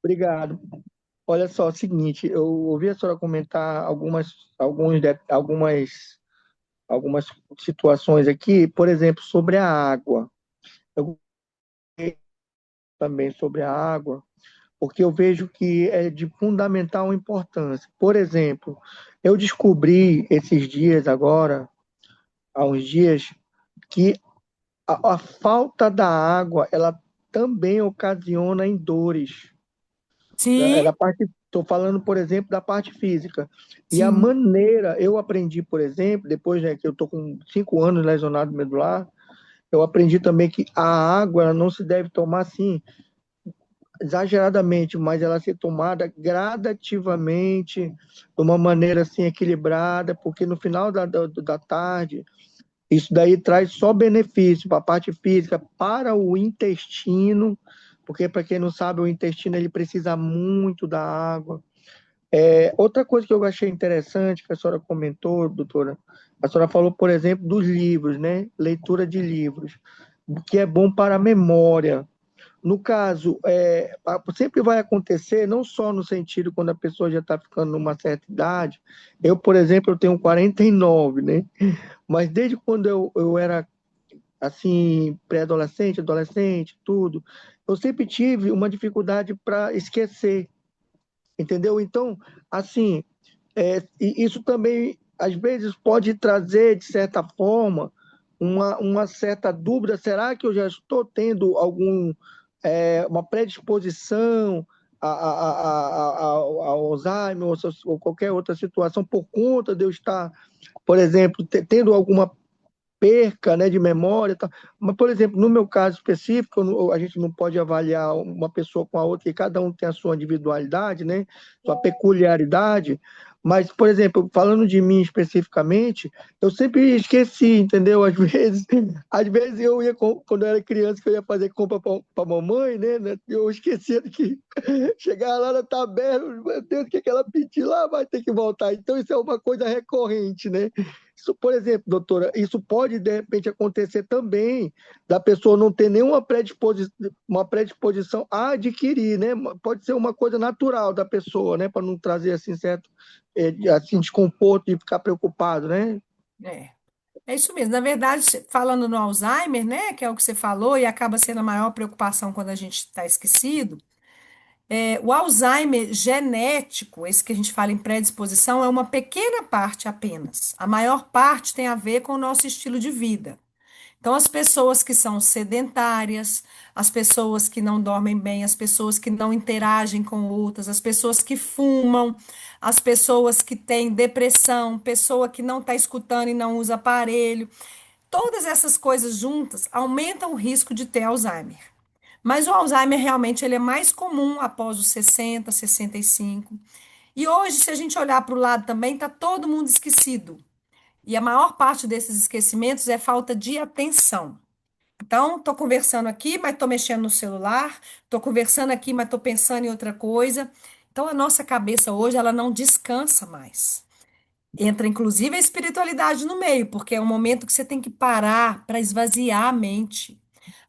Obrigado. Olha só, é o seguinte, eu ouvi a senhora comentar algumas situações aqui, por exemplo, sobre a água. Eu gostei também sobre a água, porque eu vejo que é de fundamental importância. Por exemplo, eu descobri esses dias agora, há uns dias, que a falta da água, ela também ocasiona em dores. Sim, Estou falando, por exemplo, da parte física. E a sim, maneira, eu aprendi, por exemplo, depois, né, que eu estou com 5 anos lesionado medular, eu aprendi também que a água ela não se deve tomar assim, exageradamente, mas ela ser tomada gradativamente, de uma maneira assim equilibrada, porque no final da tarde, isso daí traz só benefício para a parte física, para o intestino, porque para quem não sabe, o intestino ele precisa muito da água. Outra coisa que eu achei interessante que a senhora comentou, doutora, a senhora falou, por exemplo, dos livros, né? Leitura de livros, que é bom para a memória. No caso, sempre vai acontecer, não só no sentido quando a pessoa já está ficando numa certa idade. Eu, por exemplo, eu tenho 49, né? Mas desde quando eu era, assim, pré-adolescente, adolescente, tudo, eu sempre tive uma dificuldade para esquecer, entendeu? Então, assim, e isso também, às vezes, pode trazer, de certa forma, uma certa dúvida: será que eu já estou tendo uma predisposição ao Alzheimer ou qualquer outra situação por conta de eu estar, por exemplo, tendo alguma perca, né, de memória, e tal. Mas, por exemplo, no meu caso específico, a gente não pode avaliar uma pessoa com a outra, porque cada um tem a sua individualidade, né, sua peculiaridade. Mas, por exemplo, falando de mim especificamente, eu sempre esqueci, entendeu? Às vezes eu ia, quando eu era criança, que eu ia fazer compra para mamãe, né, eu esquecia de que chegar lá na tabela, meu Deus, o que é que ela pediu lá, vai ter que voltar. Então, isso é uma coisa recorrente, né? Isso, por exemplo, doutora, isso pode de repente acontecer também da pessoa não ter nenhuma uma predisposição a adquirir, né? Pode ser uma coisa natural da pessoa, né? Para não trazer assim certo assim, desconforto e ficar preocupado, né? é. É isso mesmo. Na verdade, falando no Alzheimer, né, que é o que você falou, e acaba sendo a maior preocupação quando a gente está esquecido, o Alzheimer genético, esse que a gente fala em predisposição, é uma pequena parte apenas. A maior parte tem a ver com o nosso estilo de vida. Então, as pessoas que são sedentárias, as pessoas que não dormem bem, as pessoas que não interagem com outras, as pessoas que fumam, as pessoas que têm depressão, pessoa que não está escutando e não usa aparelho, todas essas coisas juntas aumentam o risco de ter Alzheimer. Mas o Alzheimer realmente ele é mais comum após os 60, 65. E hoje, se a gente olhar para o lado também, está todo mundo esquecido. E a maior parte desses esquecimentos é falta de atenção. Então, estou conversando aqui, mas estou mexendo no celular, estou conversando aqui, mas estou pensando em outra coisa. Então, a nossa cabeça hoje, ela não descansa mais. Entra, inclusive, a espiritualidade no meio, porque é um momento que você tem que parar para esvaziar a mente.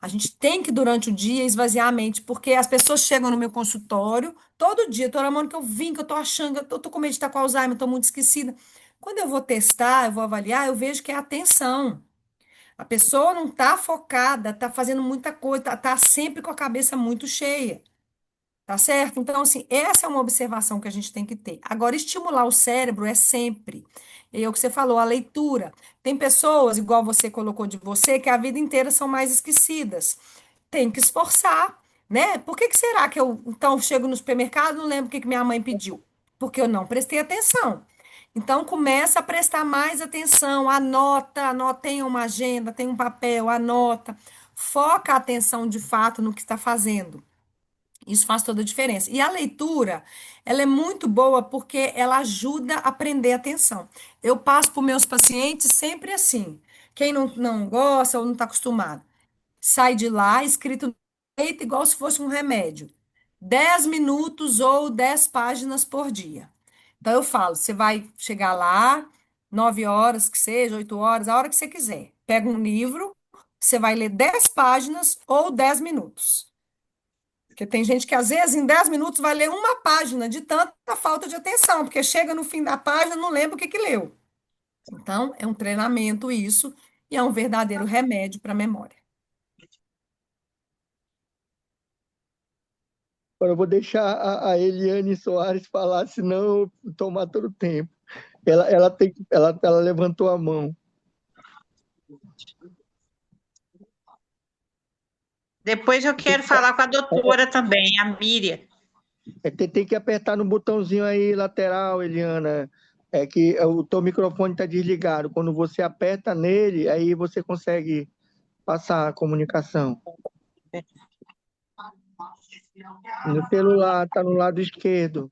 A gente tem que, durante o dia, esvaziar a mente, porque as pessoas chegam no meu consultório todo dia, doutora Mônica, eu vim, que eu tô achando, que eu tô com medo de estar com Alzheimer, estou muito esquecida. Quando eu vou testar, eu vou avaliar, eu vejo que é atenção. A pessoa não está focada, está fazendo muita coisa, está sempre com a cabeça muito cheia. Tá certo? Então, assim, essa é uma observação que a gente tem que ter. Agora, estimular o cérebro é sempre. É o que você falou, a leitura. Tem pessoas, igual você colocou de você, que a vida inteira são mais esquecidas. Tem que esforçar, né? Por que que será que eu, então, chego no supermercado e não lembro o que que minha mãe pediu? Porque eu não prestei atenção. Então, começa a prestar mais atenção, anota, tenha uma agenda, tem um papel, anota. Foca a atenção de fato no que está fazendo. Isso faz toda a diferença. E a leitura, ela é muito boa porque ela ajuda a prender a atenção. Eu passo para os meus pacientes sempre assim. Quem não gosta ou não está acostumado, sai de lá escrito no peito igual se fosse um remédio. 10 minutos ou 10 páginas por dia. Então eu falo, você vai chegar lá, 9 horas que seja, 8 horas, a hora que você quiser. Pega um livro, você vai ler 10 páginas ou 10 minutos. Porque tem gente que, às vezes, em 10 minutos vai ler uma página de tanta falta de atenção, porque chega no fim da página, não lembra o que que leu. Então, é um treinamento isso, e é um verdadeiro remédio para a memória. Agora eu vou deixar a Eliane Soares falar, senão eu tomar todo o tempo. Ela levantou a mão. Depois eu quero falar com a doutora também, a Miriam. Tem que apertar no botãozinho aí lateral, Eliana. É que o teu microfone está desligado. Quando você aperta nele, aí você consegue passar a comunicação. No celular, está no lado esquerdo.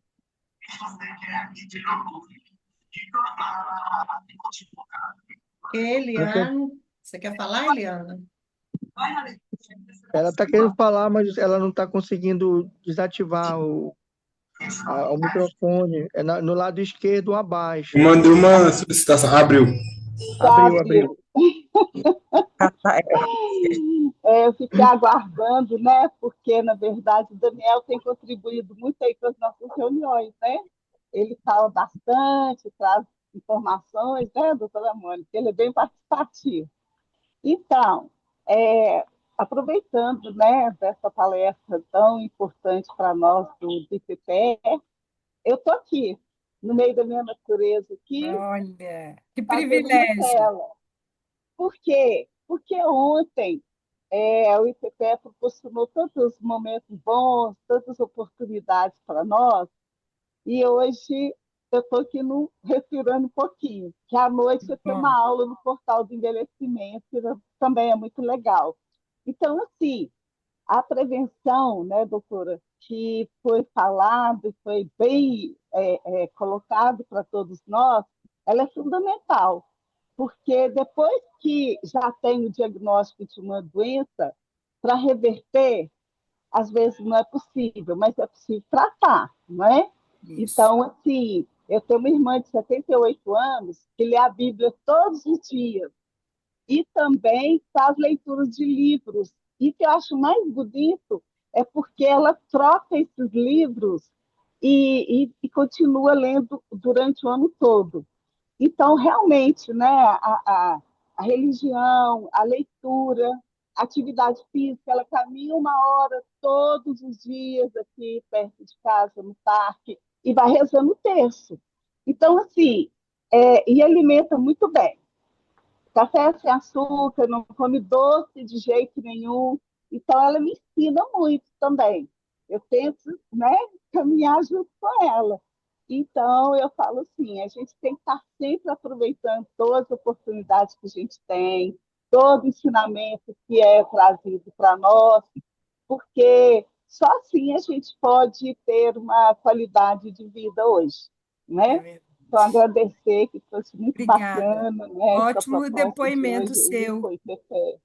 Eliana, você quer falar, Eliana? Ela está querendo falar, mas ela não está conseguindo desativar o microfone. É no lado esquerdo abaixo. Eu mandei uma solicitação. Abriu. Abriu. Eu fiquei aguardando, né? Porque, na verdade, o Daniel tem contribuído muito aí com as nossas reuniões, né? Ele fala bastante, traz informações, né, doutora Mônica? Ele é bem participativo. Então, aproveitando, né, dessa palestra tão importante para nós do IPPE, eu estou aqui, no meio da minha natureza, aqui, Olha, que fazendo uma privilégio. tela. Por quê? Porque ontem o IPPE proporcionou tantos momentos bons, tantas oportunidades para nós, e hoje eu estou aqui respirando um pouquinho, que à noite eu tenho Bom, uma aula no portal do envelhecimento, que também é muito legal. Então, assim, a prevenção, né, doutora, que foi falado, foi bem colocado para todos nós, ela é fundamental, porque depois que já tem o diagnóstico de uma doença, para reverter, às vezes não é possível, mas é possível tratar, não é? isso. Então, assim, eu tenho uma irmã de 78 anos que lê a Bíblia todos os dias e também faz leituras de livros. E o que eu acho mais bonito é porque ela troca esses livros e continua lendo durante o ano todo. Então, realmente, né, a religião, a leitura, a atividade física, ela caminha 1 hora todos os dias aqui perto de casa, no parque, e vai rezando o terço. Então, assim, e alimenta muito bem. Café sem açúcar, não come doce de jeito nenhum. Então, ela me ensina muito também. Eu tento, né, caminhar junto com ela. Então, eu falo assim, a gente tem que estar sempre aproveitando todas as oportunidades que a gente tem, todo o ensinamento que é trazido para nós, porque só assim a gente pode ter uma qualidade de vida hoje, É né? verdade. Então, agradecer, que foi muito Obrigada. bacana, né, essa Ótimo proposta de depoimento hoje aí, seu. foi perfeito.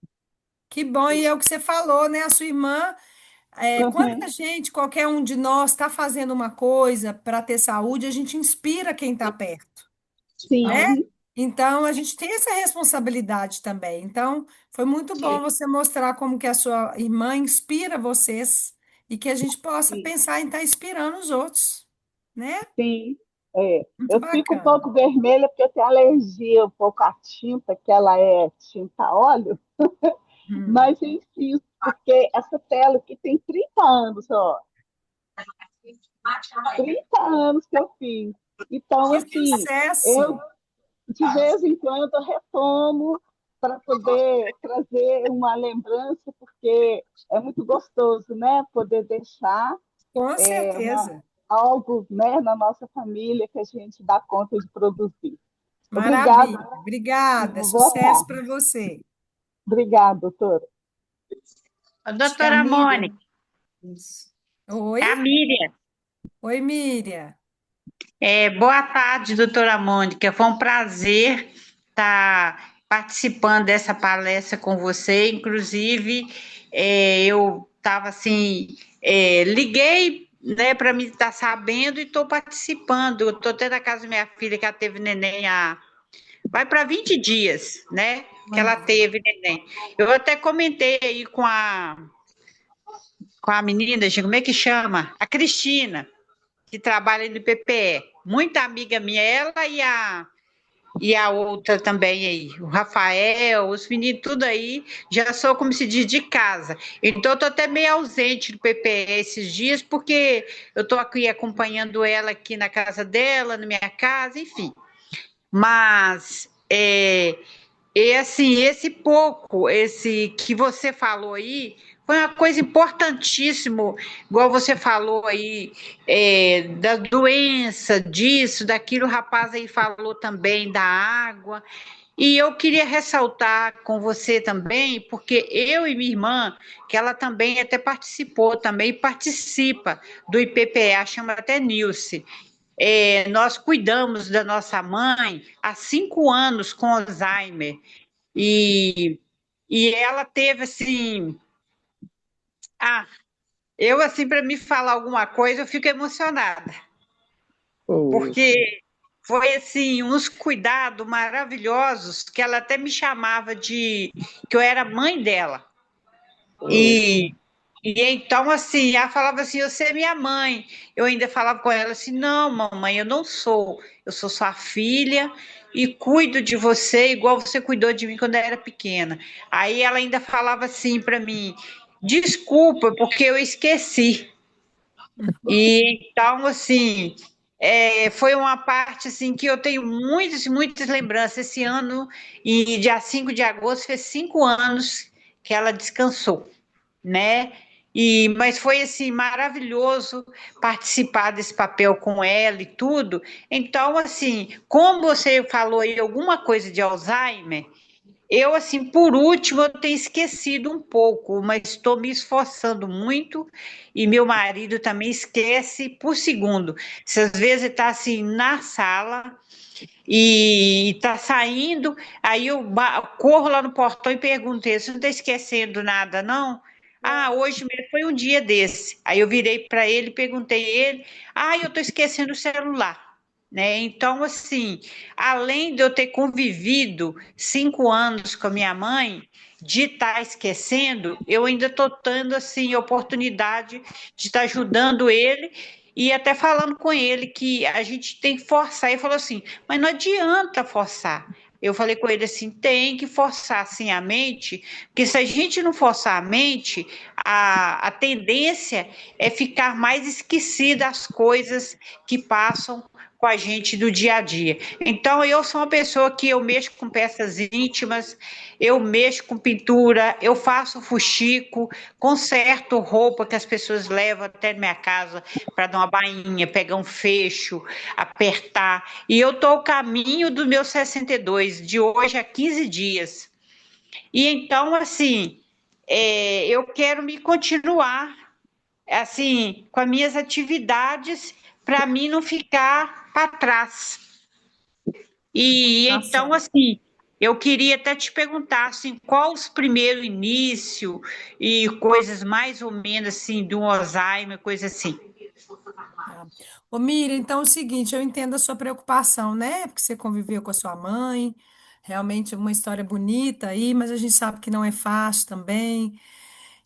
Que bom, e é o que você falou, né? A sua irmã, quando a Uhum. gente, qualquer um de nós, está fazendo uma coisa para ter saúde, a gente inspira quem está perto, né? Sim, Então, a gente tem essa responsabilidade também. Então, foi muito bom você mostrar como que a sua irmã inspira vocês e que a gente possa sim, pensar em estar inspirando os outros, né? sim. Muito Eu fico um bacana. pouco vermelha porque eu tenho alergia um pouco à tinta, que ela é tinta a óleo, Hum. mas eu insisto, porque essa tela aqui tem 30 anos, ó. 30 anos que eu fiz. Então, Que assim, eu sucesso! de vez em quando eu retomo para poder trazer uma lembrança, porque é muito gostoso, né? Poder deixar Com uma, certeza. algo, né, na nossa família que a gente dá conta de produzir. Obrigada, Maravilha. Obrigada. boa Sucesso tarde. para você. Obrigada, doutora. Acho que é a Doutora Miriam. Mônica, Isso. é a Oi? Miriam. Oi, Miriam. Boa tarde, doutora Mônica. Foi um prazer estar participando dessa palestra com você. Inclusive, eu estava assim, liguei, né, para me estar sabendo e estou participando. Estou até na casa da minha filha, que ela teve neném vai para 20 dias, né? Que ela teve neném. Eu até comentei aí com a menina, gente, como é que chama? A Cristina, que trabalha no PPE. Muita amiga minha, ela e a outra também aí, o Rafael, os meninos tudo aí, já sou, como se diz, de casa. Então, eu tô até meio ausente do PPE esses dias, porque eu tô aqui acompanhando ela aqui na casa dela, na minha casa, enfim. Mas, assim, esse que você falou aí, foi uma coisa importantíssima, igual você falou aí, da doença, disso, daquilo, o rapaz aí falou também da água. E eu queria ressaltar com você também, porque eu e minha irmã, que ela também até participou, também participa do IPPA, chama até Nilce. Nós cuidamos da nossa mãe há 5 anos com Alzheimer. E, e ela teve assim. Ah, eu, assim, para me falar alguma coisa, eu fico emocionada, Poxa, porque foi assim, uns cuidados maravilhosos que ela até me chamava de que eu era mãe dela. poxa. E, e então, assim, ela falava assim: você é minha mãe. Eu ainda falava com ela assim: não, mamãe, eu não sou. Eu sou sua filha e cuido de você igual você cuidou de mim quando eu era pequena. Aí ela ainda falava assim para mim: desculpa, porque eu esqueci. E então, assim, foi uma parte assim que eu tenho muitas, muitas lembranças. Esse ano, e dia 5 de agosto, fez 5 anos que ela descansou, né? Mas foi assim maravilhoso participar desse papel com ela e tudo. Então, assim, como você falou aí alguma coisa de Alzheimer, eu, assim, por último, eu tenho esquecido um pouco, mas estou me esforçando muito e meu marido também esquece por segundo. Se às vezes está assim na sala e está saindo, aí eu corro lá no portão e pergunto: você não está esquecendo nada, não? Ah, hoje mesmo foi um dia desse. Aí eu virei para ele e perguntei a ele: ah, eu estou esquecendo o celular. Né? Então, assim, além de eu ter convivido 5 anos com a minha mãe, de estar esquecendo, eu ainda estou tendo assim oportunidade de estar ajudando ele e até falando com ele que a gente tem que forçar. Ele falou assim: mas não adianta forçar. Eu falei com ele assim: tem que forçar assim a mente, porque se a gente não forçar a mente, a tendência é ficar mais esquecida as coisas que passam com a gente do dia a dia. Então, eu sou uma pessoa que eu mexo com peças íntimas, eu mexo com pintura, eu faço fuxico, conserto roupa que as pessoas levam até na minha casa para dar uma bainha, pegar um fecho, apertar. E eu estou ao caminho do meu 62, de hoje a 15 dias. E então, assim, eu quero me continuar, assim, com as minhas atividades, para mim não ficar para trás. E Tá então, certo. assim, eu queria até te perguntar, assim, qual os primeiros início e coisas mais ou menos assim do Alzheimer, coisa assim. Tá. Ô, Miriam, então é o seguinte, eu entendo a sua preocupação, né? Porque você conviveu com a sua mãe, realmente uma história bonita aí, mas a gente sabe que não é fácil também.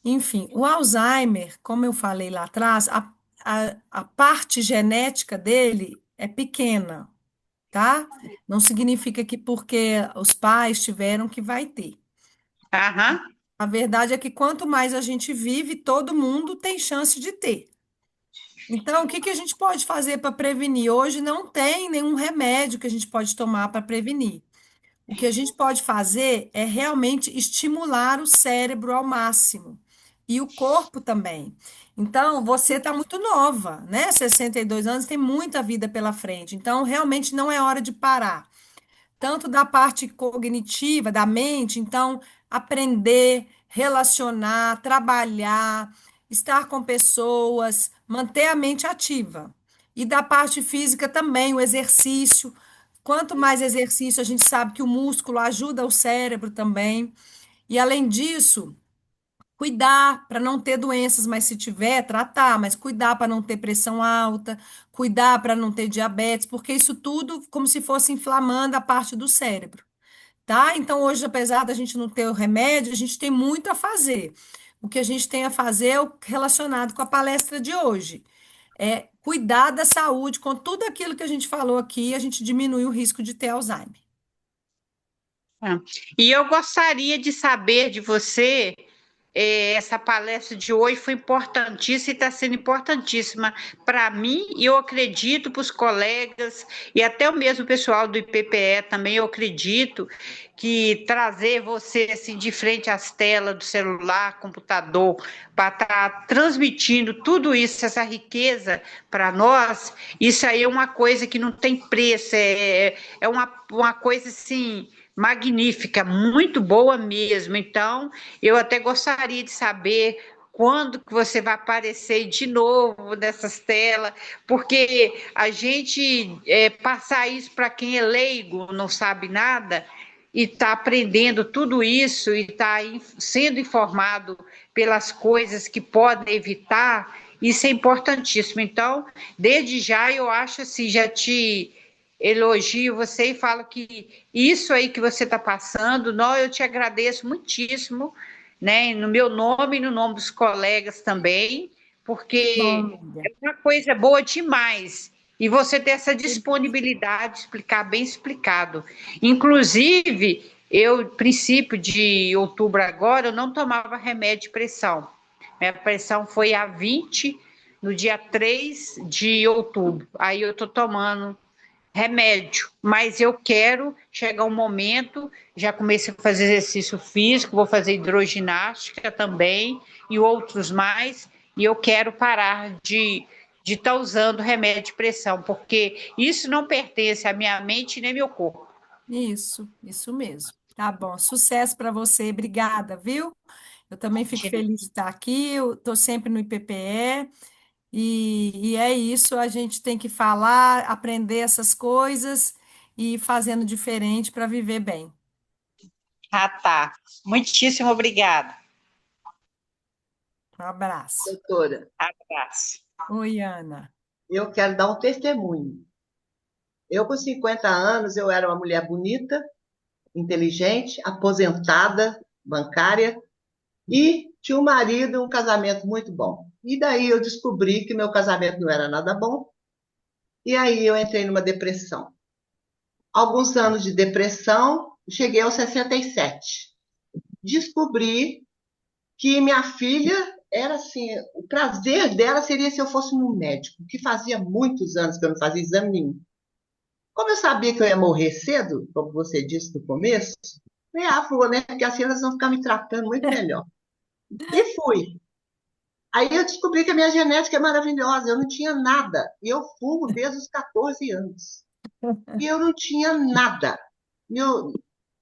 Enfim, o Alzheimer, como eu falei lá atrás, a parte genética dele é pequena, tá? Não significa que porque os pais tiveram que vai ter. Aham, A verdade é que quanto mais a gente vive, todo mundo tem chance de ter. Então, o que que a gente pode fazer para prevenir? Hoje não tem nenhum remédio que a gente pode tomar para prevenir. O que a gente pode fazer é realmente estimular o cérebro ao máximo e o corpo também. Então, você está muito nova, né? 62 anos tem muita vida pela frente. Então, realmente não é hora de parar tanto da parte cognitiva, da mente, então, aprender, relacionar, trabalhar, estar com pessoas, manter a mente ativa. E da parte física também, o exercício. Quanto mais exercício, a gente sabe que o músculo ajuda o cérebro também. E além disso, cuidar para não ter doenças, mas se tiver, tratar, mas cuidar para não ter pressão alta, cuidar para não ter diabetes, porque isso tudo como se fosse inflamando a parte do cérebro, tá? Então, hoje, apesar da gente não ter o remédio, a gente tem muito a fazer. O que a gente tem a fazer é o relacionado com a palestra de hoje. É cuidar da saúde, com tudo aquilo que a gente falou aqui, a gente diminui o risco de ter Alzheimer. Ah, E eu gostaria de saber de você, essa palestra de hoje foi importantíssima e está sendo importantíssima para mim e eu acredito para os colegas e até o mesmo pessoal do IPPE também, eu acredito que trazer você assim de frente às telas do celular, computador, para estar transmitindo tudo isso, essa riqueza para nós, isso aí é uma coisa que não tem preço, é uma coisa assim magnífica, muito boa mesmo. Então, eu até gostaria de saber quando que você vai aparecer de novo nessas telas, porque a gente passar isso para quem é leigo, não sabe nada, e está aprendendo tudo isso e está sendo informado pelas coisas que podem evitar, isso é importantíssimo. Então, desde já, eu acho assim, já te elogio você e falo que isso aí que você está passando, não, eu te agradeço muitíssimo, né, no meu nome e no nome dos colegas também, Bom, porque é amiga. uma coisa boa demais. E você ter essa disponibilidade de explicar bem explicado. Inclusive, eu, princípio de outubro agora, eu não tomava remédio de pressão. Minha pressão foi a 20 no dia 3 de outubro. Aí eu estou tomando remédio, mas eu quero chegar um momento, já comecei a fazer exercício físico, vou fazer hidroginástica também e outros mais, e eu quero parar de estar usando remédio de pressão, porque isso não pertence à minha mente nem ao meu corpo. Isso mesmo. Tá bom. Sucesso para você. Obrigada, viu? Eu também fico feliz de estar aqui. Eu estou sempre no IPPE. E é isso, a gente tem que falar, aprender essas coisas e ir fazendo diferente para viver bem. Ah, tá. Muitíssimo obrigada. Um abraço. Doutora, Abraço. Oi, Ana. eu quero dar um testemunho. Eu, com 50 anos, eu era uma mulher bonita, inteligente, aposentada, bancária, e tinha um marido, um casamento muito bom. E daí eu descobri que meu casamento não era nada bom, e aí eu entrei numa depressão. Alguns anos de depressão, cheguei aos 67. Descobri que minha filha era assim, o prazer dela seria se eu fosse no médico, que fazia muitos anos que eu não fazia exame nenhum. Como eu sabia que eu ia morrer cedo, como você disse no começo, falei, vou, né? Porque assim elas vão ficar me tratando muito melhor. E fui. Aí eu descobri que a minha genética é maravilhosa, eu não tinha nada. E eu fumo desde os 14 anos. E eu não tinha nada.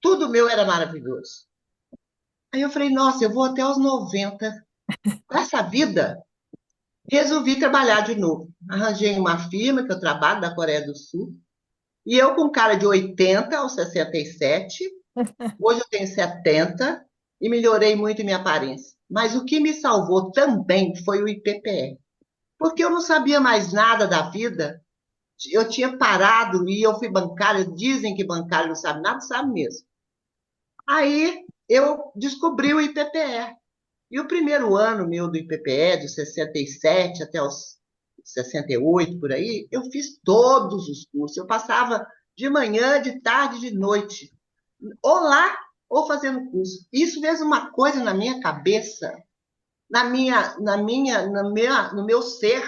Tudo meu era maravilhoso. Aí eu falei, nossa, eu vou até os 90. Com essa vida, resolvi trabalhar de novo. Arranjei uma firma que eu trabalho da Coreia do Sul. E eu com cara de 80 aos 67, hoje eu tenho 70 e melhorei muito minha aparência. Mas o que me salvou também foi o IPPE. Porque eu não sabia mais nada da vida. Eu tinha parado e eu fui bancária. Dizem que bancário não sabe nada, sabe mesmo. Aí eu descobri o IPPE. E o primeiro ano meu do IPPE, de 67 até os 68 por aí, eu fiz todos os cursos. Eu passava de manhã, de tarde, de noite, ou lá ou fazendo curso. Isso fez uma coisa na minha cabeça, no meu ser,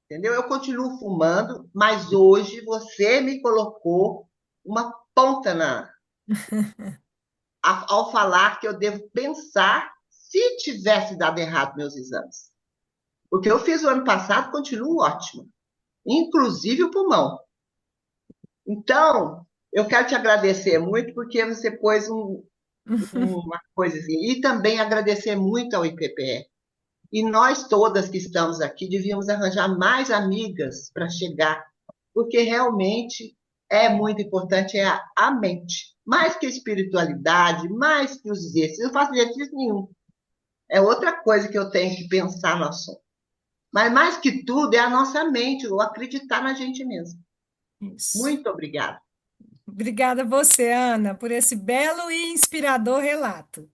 entendeu? Eu continuo fumando, mas hoje você me colocou uma ponta ao falar que eu devo pensar se tivesse dado errado meus exames. O que eu fiz o ano passado continua ótimo, inclusive o pulmão. Então, eu quero te agradecer muito porque você pôs uma coisa assim. E também agradecer muito ao IPPE. E nós todas que estamos aqui devíamos arranjar mais amigas para chegar, porque realmente é muito importante a mente. Mais que a espiritualidade, mais que os exercícios. Eu não faço exercício nenhum. É outra coisa que eu tenho que pensar no assunto. Mas mais que tudo é a nossa mente, o acreditar na gente mesmo. Isso. Muito obrigada. Obrigada a você, Ana, por esse belo e inspirador relato.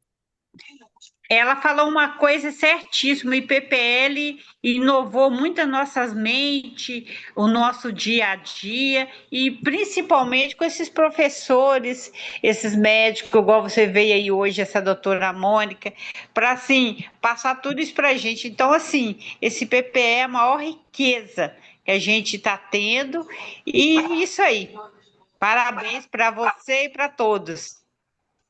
Ela falou uma coisa certíssima, o IPPL inovou muito as nossas mentes, o nosso dia a dia, e principalmente com esses professores, esses médicos, igual você veio aí hoje, essa doutora Mônica, para assim, passar tudo isso para a gente. Então, assim, esse IPPE é a maior riqueza que a gente está tendo, e isso aí. Parabéns para você e para todos.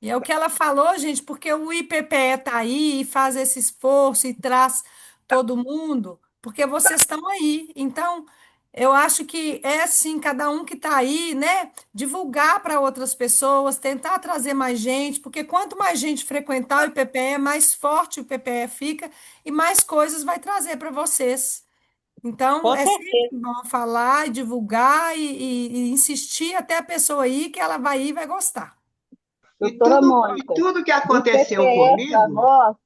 E é o que ela falou, gente, porque o IPPE está aí e faz esse esforço e traz todo mundo, porque vocês estão aí. Então, eu acho que é assim, cada um que está aí, né? Divulgar para outras pessoas, tentar trazer mais gente, porque quanto mais gente frequentar o IPPE, mais forte o IPPE fica e mais coisas vai trazer para vocês. Então, Com é sempre certeza. bom falar e divulgar e insistir até a pessoa ir, que ela vai ir e vai gostar. E Doutora e Mônica, tudo que o aconteceu PPE para comigo, nós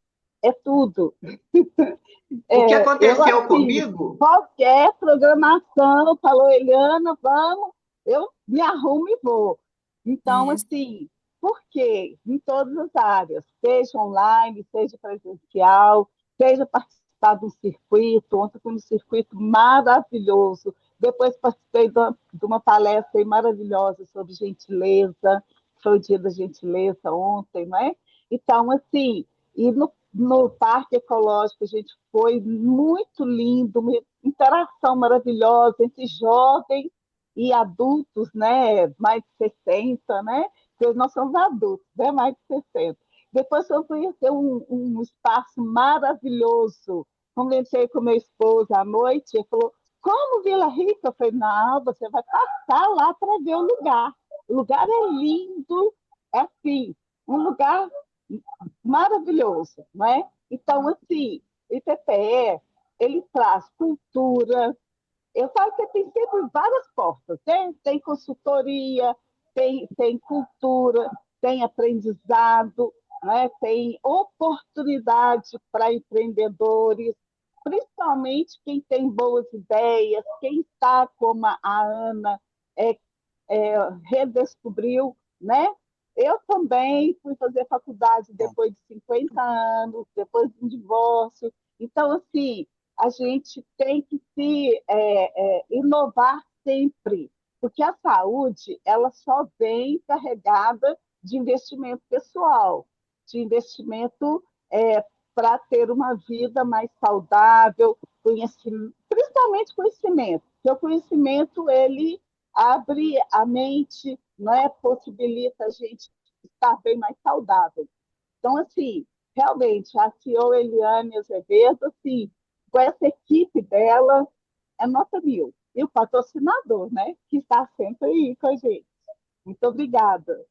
é tudo. o que Eu, aconteceu assim, comigo, qualquer programação, falou, Eliana, vamos, eu me arrumo e vou. Então, Isso. assim, por quê? Em todas as áreas, seja online, seja presencial, seja participar de um circuito. Ontem foi um circuito maravilhoso. Depois participei de uma palestra maravilhosa sobre gentileza, foi o dia da gentileza ontem, não é? Então, assim, e no Parque Ecológico a gente foi muito lindo, uma interação maravilhosa entre jovens e adultos, né? Mais de 60, né? Porque nós somos adultos, né? Mais de 60. Depois eu conheci um espaço maravilhoso. Conversei com meu esposo à noite, ele falou, como Vila Rica? Eu falei, não, você vai passar lá para ver o lugar. O lugar é lindo, é assim, um lugar maravilhoso, não é? Então, assim, o IPPE, ele traz cultura. Eu falo que tem sempre várias portas, né? Tem consultoria, tem cultura, tem aprendizado, né? Tem oportunidade para empreendedores, principalmente quem tem boas ideias, quem está como a Ana, é, redescobriu, né? Eu também fui fazer faculdade depois de 50 anos, depois de um divórcio. Então, assim, a gente tem que se inovar sempre, porque a saúde ela só vem carregada de investimento pessoal, de investimento para ter uma vida mais saudável, principalmente conhecimento, porque o conhecimento ele abre a mente, né, possibilita a gente estar bem mais saudável. Então, assim, realmente, a CEO Eliane Azevedo, assim, com essa equipe dela, é nota mil. E o patrocinador, né, que está sempre aí com a gente. Muito obrigada.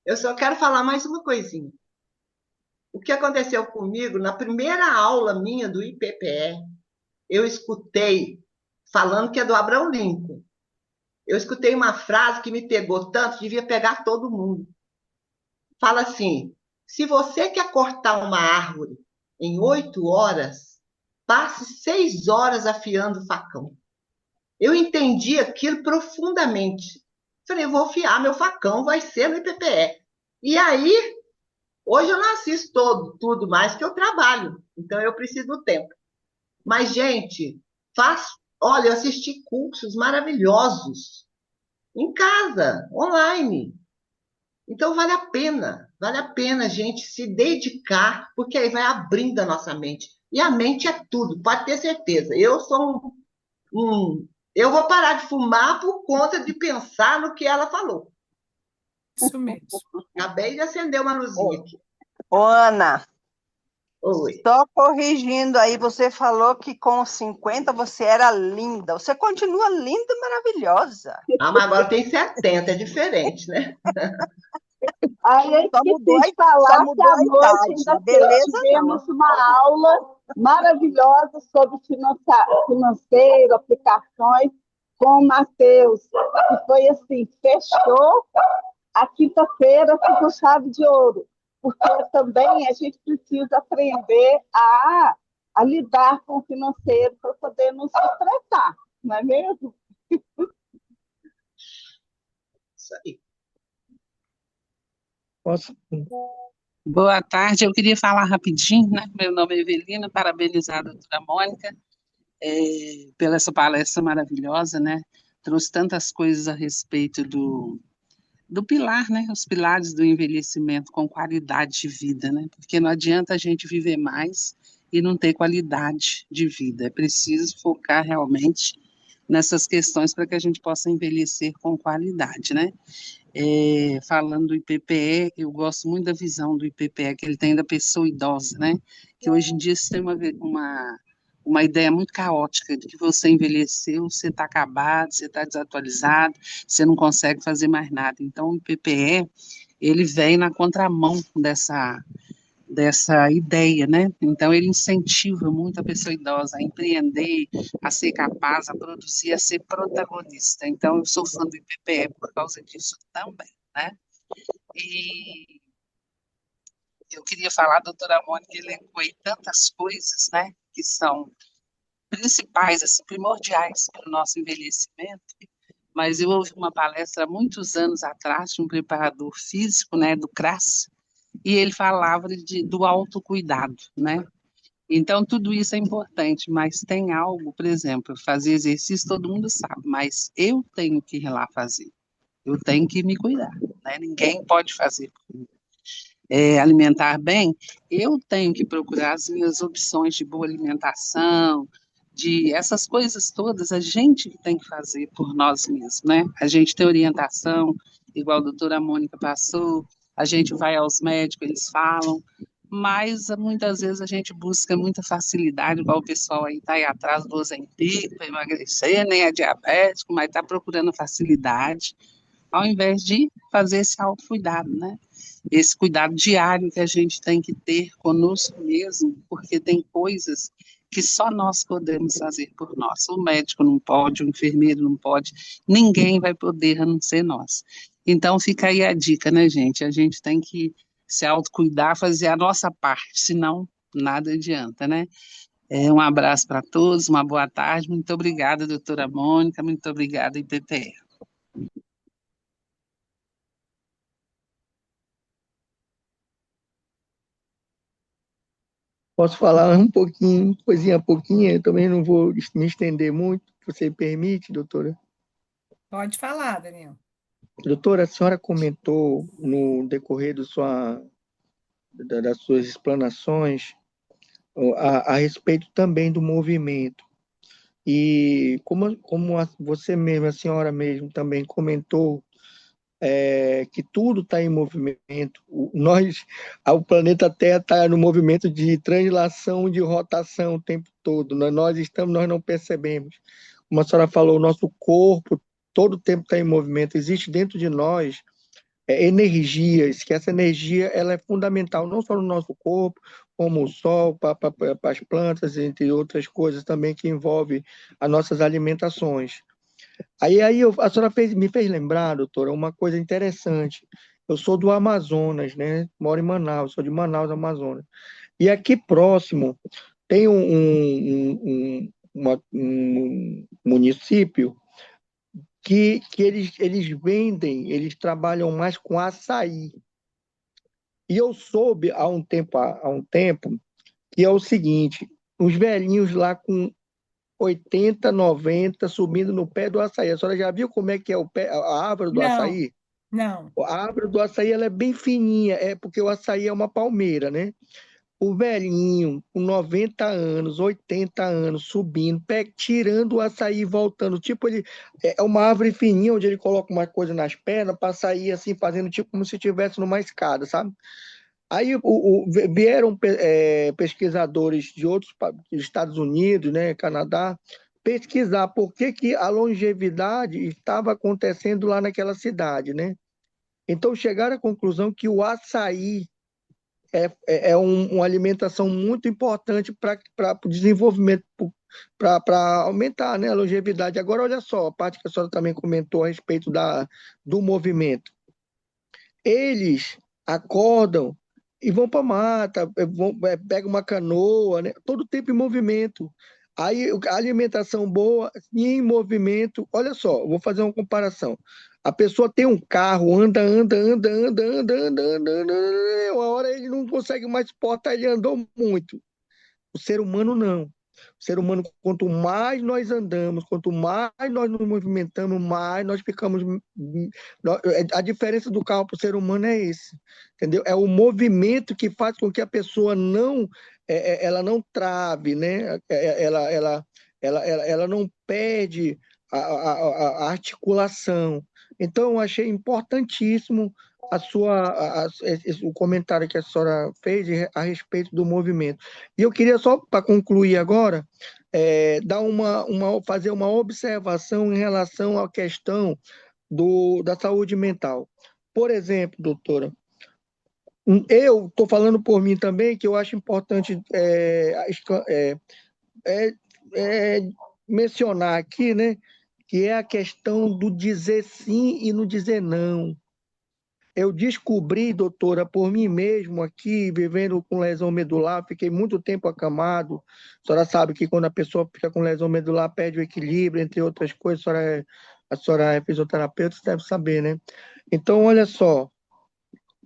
eu só quero falar mais uma coisinha. O que aconteceu comigo, na primeira aula minha do IPPE, eu escutei, falando que é do Abraham Lincoln, eu escutei uma frase que me pegou tanto, devia pegar todo mundo. Fala assim, se você quer cortar uma árvore em 8 horas, passe 6 horas afiando o facão. Eu entendi aquilo profundamente. Falei, eu vou afiar meu facão, vai ser no IPPE. E aí, hoje eu não assisto tudo mais, que eu trabalho. Então, eu preciso do tempo. Mas, gente, olha, eu assisti cursos maravilhosos em casa, online. Então, vale a pena a gente se dedicar, porque aí vai abrindo a nossa mente. E a mente é tudo, pode ter certeza. Eu sou Eu vou parar de fumar por conta de pensar no que ela falou. Isso mesmo. Acabei de acender uma luzinha aqui. Ô, Ana, Oi. só corrigindo aí, você falou que com 50 você era linda. Você continua linda e maravilhosa. Mas agora tem 70, é diferente, né? Aí eu Só mudou esqueci de falar que mudou à a noite idade, ainda a beleza não. tivemos uma aula maravilhosa sobre financeiro, aplicações, com o Matheus, que foi assim, fechou a quinta-feira com chave de ouro, porque também a gente precisa aprender a lidar com o financeiro para poder não se estressar, não é mesmo? Isso aí. Posso? Boa tarde, eu queria falar rapidinho, né? Meu nome é Evelina, parabenizar a doutora Mônica pela essa palestra maravilhosa, né? Trouxe tantas coisas a respeito do pilar, né? Os pilares do envelhecimento com qualidade de vida, né? Porque não adianta a gente viver mais e não ter qualidade de vida. É preciso focar realmente nessas questões para que a gente possa envelhecer com qualidade, né? Falando do IPPE, eu gosto muito da visão do IPPE que ele tem da pessoa idosa, né? Que hoje em dia se tem uma ideia muito caótica de que você envelheceu, você está acabado, você está desatualizado, você não consegue fazer mais nada. Então, o IPPE, ele vem na contramão dessa ideia, né? Então, ele incentiva muito a pessoa idosa a empreender, a ser capaz, a produzir, a ser protagonista. Então, eu sou fã do IPPE por causa disso também, né? E eu queria falar, doutora Mônica elencou aí tantas coisas, né, que são principais, assim, primordiais para o nosso envelhecimento, mas eu ouvi uma palestra há muitos anos atrás de um preparador físico, né, do CRAS, e ele falava do autocuidado, né? Então, tudo isso é importante, mas tem algo, por exemplo, fazer exercício todo mundo sabe, mas eu tenho que ir lá fazer, eu tenho que me cuidar, né? Ninguém pode fazer por mim. Alimentar bem, eu tenho que procurar as minhas opções de boa alimentação, de essas coisas todas, a gente tem que fazer por nós mesmos, né? A gente tem orientação, igual a doutora Mônica passou, a gente vai aos médicos, eles falam, mas muitas vezes a gente busca muita facilidade, igual o pessoal aí está aí atrás do Ozempic para emagrecer, nem é diabético, mas está procurando facilidade, ao invés de fazer esse autocuidado, né? Esse cuidado diário que a gente tem que ter conosco mesmo, porque tem coisas que só nós podemos fazer por nós. O médico não pode, o enfermeiro não pode, ninguém vai poder a não ser nós. Então fica aí a dica, né, gente? A gente tem que se autocuidar, fazer a nossa parte, senão nada adianta, né? Um abraço para todos, uma boa tarde, muito obrigada, doutora Mônica, muito obrigada, IPPE. Posso falar um pouquinho, coisinha pouquinha, eu também não vou me estender muito, você permite, doutora? Pode falar, Daniel. Doutora, a senhora comentou no decorrer das suas explanações a respeito também do movimento. E como você mesma, a senhora mesmo também comentou, que tudo está em movimento. O planeta Terra está no movimento de translação, de rotação o tempo todo. Nós não percebemos. Como a senhora falou, o nosso corpo todo o tempo está em movimento. Existe dentro de nós energias, que essa energia ela é fundamental não só no nosso corpo, como o sol, para as plantas, entre outras coisas também que envolvem as nossas alimentações. Aí a senhora me fez lembrar, doutora, uma coisa interessante. Eu sou do Amazonas, né? Moro em Manaus, sou de Manaus, Amazonas. E aqui próximo tem um município que eles vendem, eles trabalham mais com açaí. E eu soube há um tempo que é o seguinte, os velhinhos lá com 80, 90, subindo no pé do açaí. A senhora já viu como é que é a árvore do Não, açaí? não. A árvore do açaí ela é bem fininha, porque o açaí é uma palmeira, né? O velhinho, com 90 anos, 80 anos, subindo, tirando o açaí e voltando. Tipo, ele é uma árvore fininha, onde ele coloca uma coisa nas pernas para sair assim, fazendo tipo como se estivesse numa escada, sabe? Aí vieram pesquisadores de outros Estados Unidos, né, Canadá, pesquisar por que que a longevidade estava acontecendo lá naquela cidade, né? Então chegaram à conclusão que o açaí é uma alimentação muito importante para o desenvolvimento, para aumentar, né, a longevidade. Agora, olha só, a parte que a senhora também comentou a respeito do movimento. Eles acordam e vão para a mata, pegam uma canoa, né? Todo tempo em movimento. Aí a alimentação boa e em movimento. Olha só, eu vou fazer uma comparação. A pessoa tem um carro, anda, anda, anda, anda, anda, anda, anda, anda, anda, uma hora ele não consegue mais suportar, ele andou muito. O ser humano não. O ser humano, quanto mais nós andamos, quanto mais nós nos movimentamos, mais nós ficamos. A diferença do carro para o ser humano é esse, entendeu? É o movimento que faz com que a pessoa ela não trave, né? Ela não perde a articulação. Então, eu achei importantíssimo o comentário que a senhora fez a respeito do movimento. E eu queria só, para concluir agora, fazer uma observação em relação à questão da saúde mental. Por exemplo, doutora, eu estou falando por mim também, que eu acho importante mencionar aqui, né, que é a questão do dizer sim e não dizer não. Eu descobri, doutora, por mim mesmo aqui, vivendo com lesão medular, fiquei muito tempo acamado. A senhora sabe que quando a pessoa fica com lesão medular, perde o equilíbrio, entre outras coisas. A senhora é fisioterapeuta, você deve saber, né? Então, olha só,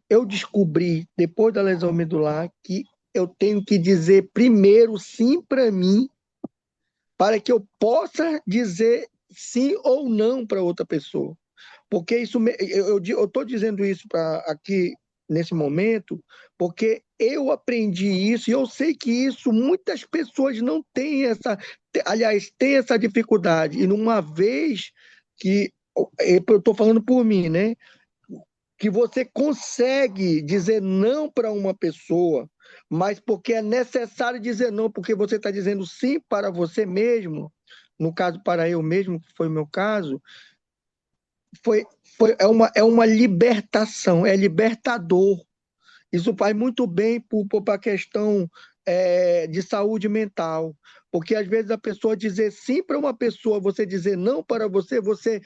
eu descobri, depois da lesão medular, que eu tenho que dizer primeiro sim para mim, para que eu possa dizer sim ou não para outra pessoa. Porque eu estou dizendo isso aqui nesse momento, porque eu aprendi isso e eu sei que isso muitas pessoas não têm aliás, têm essa dificuldade. E numa vez que eu estou falando por mim, né? Que você consegue dizer não para uma pessoa, mas porque é necessário dizer não, porque você está dizendo sim para você mesmo, no caso para eu mesmo, que foi o meu caso, foi, é uma libertação, é libertador. Isso faz muito bem para a questão de saúde mental, porque às vezes a pessoa dizer sim para uma pessoa, você dizer não para você, você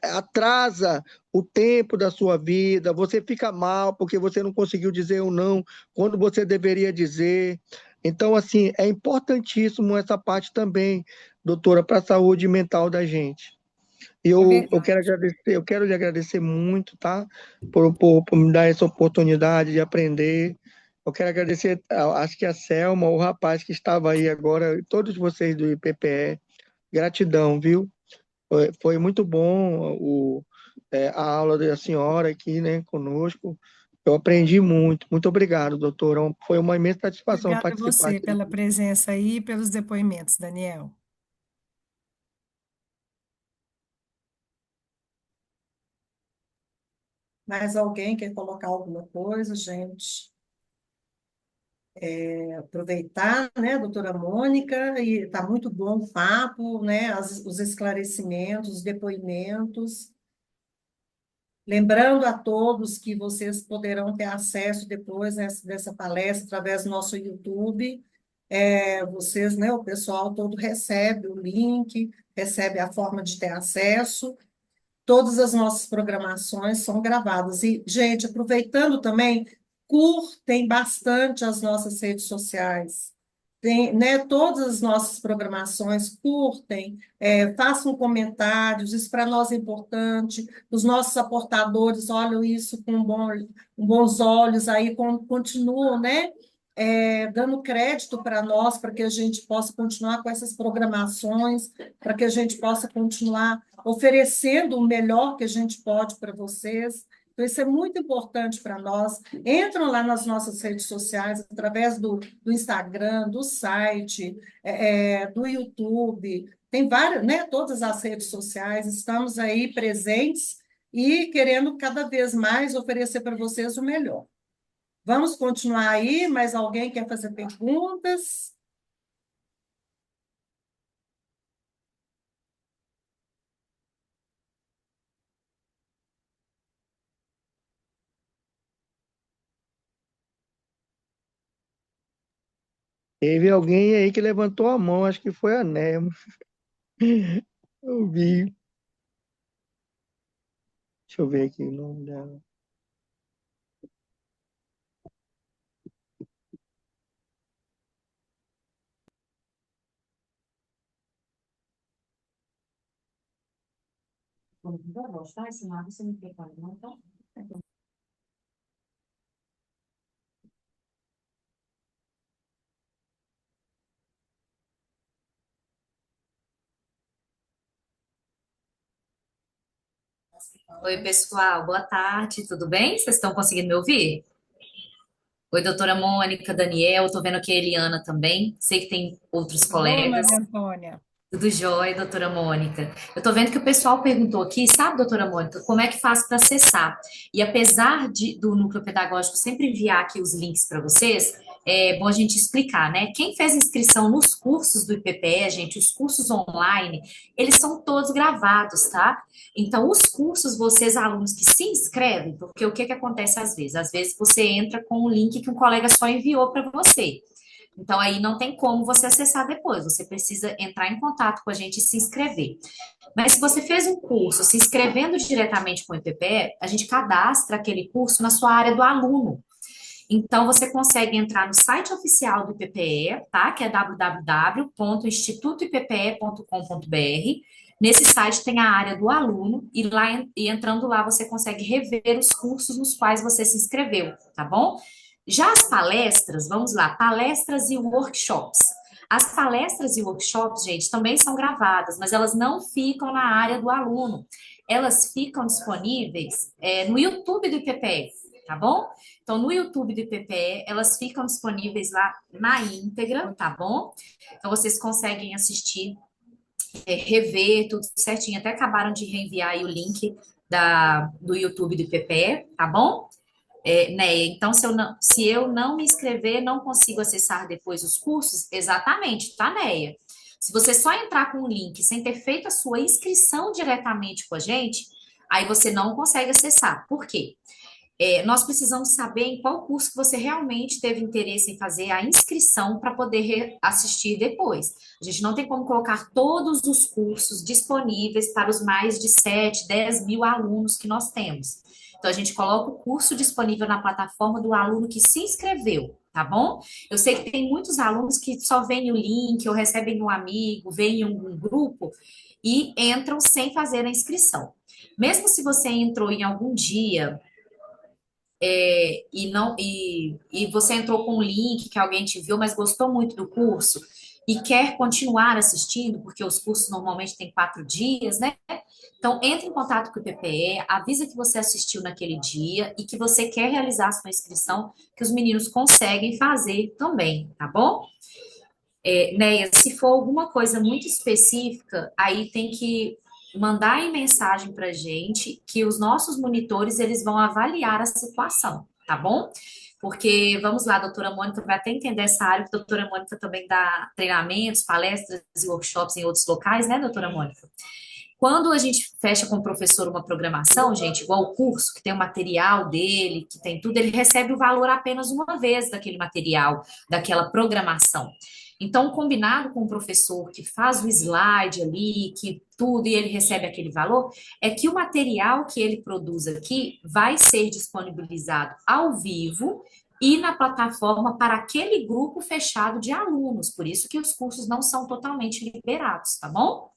atrasa o tempo da sua vida, você fica mal porque você não conseguiu dizer o não quando você deveria dizer. Então, assim, é importantíssimo essa parte também, doutora, para a saúde mental da gente. E É eu quero verdade. eu quero lhe agradecer muito, tá? Por me dar essa oportunidade de aprender. Eu quero agradecer, acho que a Selma, o rapaz que estava aí agora, todos vocês do IPPE. Gratidão, viu? Foi muito bom a aula da senhora aqui, né, conosco. Eu aprendi muito. Muito obrigado, doutora. Foi uma imensa satisfação Obrigada a participar você aqui. pela presença aí e pelos depoimentos, Daniel. Mais alguém quer colocar alguma coisa, gente? Aproveitar, né, doutora Mônica, e está muito bom o papo, né, os esclarecimentos, os depoimentos. Lembrando a todos que vocês poderão ter acesso depois dessa palestra através do nosso YouTube. Vocês, né, o pessoal todo recebe o link, recebe a forma de ter acesso. Todas as nossas programações são gravadas. E, gente, aproveitando também, curtem bastante as nossas redes sociais. Tem, né, todas as nossas programações, curtem, façam comentários, isso para nós é importante. Os nossos aportadores olham isso com bons olhos, aí continuam, né, dando crédito para nós, para que a gente possa continuar com essas programações, para que a gente possa continuar oferecendo o melhor que a gente pode para vocês. Então, isso é muito importante para nós. Entram lá nas nossas redes sociais, através do Instagram, do site, do YouTube, tem várias, né? Todas as redes sociais, estamos aí presentes e querendo cada vez mais oferecer para vocês o melhor. Vamos continuar aí, mais alguém quer fazer perguntas? Teve alguém aí que levantou a mão, acho que foi a Nemo. Eu vi. Deixa eu ver aqui o nome dela. Oi, pessoal, boa tarde, tudo bem? Vocês estão conseguindo me ouvir? Oi, doutora Mônica, Daniel, tô vendo aqui a Eliana também, sei que tem outros Oi, colegas. Maria Antônia. Tudo jóia, doutora Mônica. Eu tô vendo que o pessoal perguntou aqui, sabe, doutora Mônica, como é que faz para acessar? E apesar do núcleo pedagógico sempre enviar aqui os links para vocês, é bom a gente explicar, né? Quem fez inscrição nos cursos do IPPE, gente, os cursos online, eles são todos gravados, tá? Então, os cursos, vocês, alunos que se inscrevem, porque o que que acontece às vezes? Às vezes você entra com um link que um colega só enviou para você. Então, aí não tem como você acessar depois, você precisa entrar em contato com a gente e se inscrever. Mas se você fez um curso se inscrevendo diretamente com o IPPE, a gente cadastra aquele curso na sua área do aluno. Então, você consegue entrar no site oficial do IPPE, tá? Que é www.institutoippe.com.br. Nesse site tem a área do aluno e entrando lá você consegue rever os cursos nos quais você se inscreveu, tá bom? Já as palestras, vamos lá, palestras e workshops. As palestras e workshops, gente, também são gravadas, mas elas não ficam na área do aluno. Elas ficam disponíveis no YouTube do IPPE, tá bom? Então, no YouTube do IPPE, elas ficam disponíveis lá na íntegra, tá bom? Então, vocês conseguem assistir, rever tudo certinho. Até acabaram de reenviar aí o link do YouTube do IPPE, tá bom? Né? Então, se eu não me inscrever, não consigo acessar depois os cursos? Exatamente, tá, Neia? Se você só entrar com o link sem ter feito a sua inscrição diretamente com a gente, aí você não consegue acessar. Por quê? Nós precisamos saber em qual curso que você realmente teve interesse em fazer a inscrição para poder assistir depois. A gente não tem como colocar todos os cursos disponíveis para os mais de 7, 10 mil alunos que nós temos. Então, a gente coloca o curso disponível na plataforma do aluno que se inscreveu, tá bom? Eu sei que tem muitos alunos que só veem o link ou recebem um amigo, veem em um grupo e entram sem fazer a inscrição. Mesmo se você entrou em algum dia e você entrou com um link que alguém te viu, mas gostou muito do curso e quer continuar assistindo, porque os cursos normalmente têm 4 dias, né? Então, entre em contato com o IPPE, avisa que você assistiu naquele dia e que você quer realizar a sua inscrição, que os meninos conseguem fazer também, tá bom? Neia, se for alguma coisa muito específica, aí tem que mandar em mensagem para a gente que os nossos monitores, eles vão avaliar a situação, tá bom? Porque, vamos lá, a doutora Mônica vai até entender essa área, que a doutora Mônica também dá treinamentos, palestras e workshops em outros locais, né, doutora Mônica? Quando a gente fecha com o professor uma programação, gente, igual o curso, que tem o material dele, que tem tudo, ele recebe o valor apenas uma vez daquele material, daquela programação. Então, combinado com o professor que faz o slide ali, que tudo, e ele recebe aquele valor, é que o material que ele produz aqui vai ser disponibilizado ao vivo e na plataforma para aquele grupo fechado de alunos. Por isso que os cursos não são totalmente liberados, tá bom?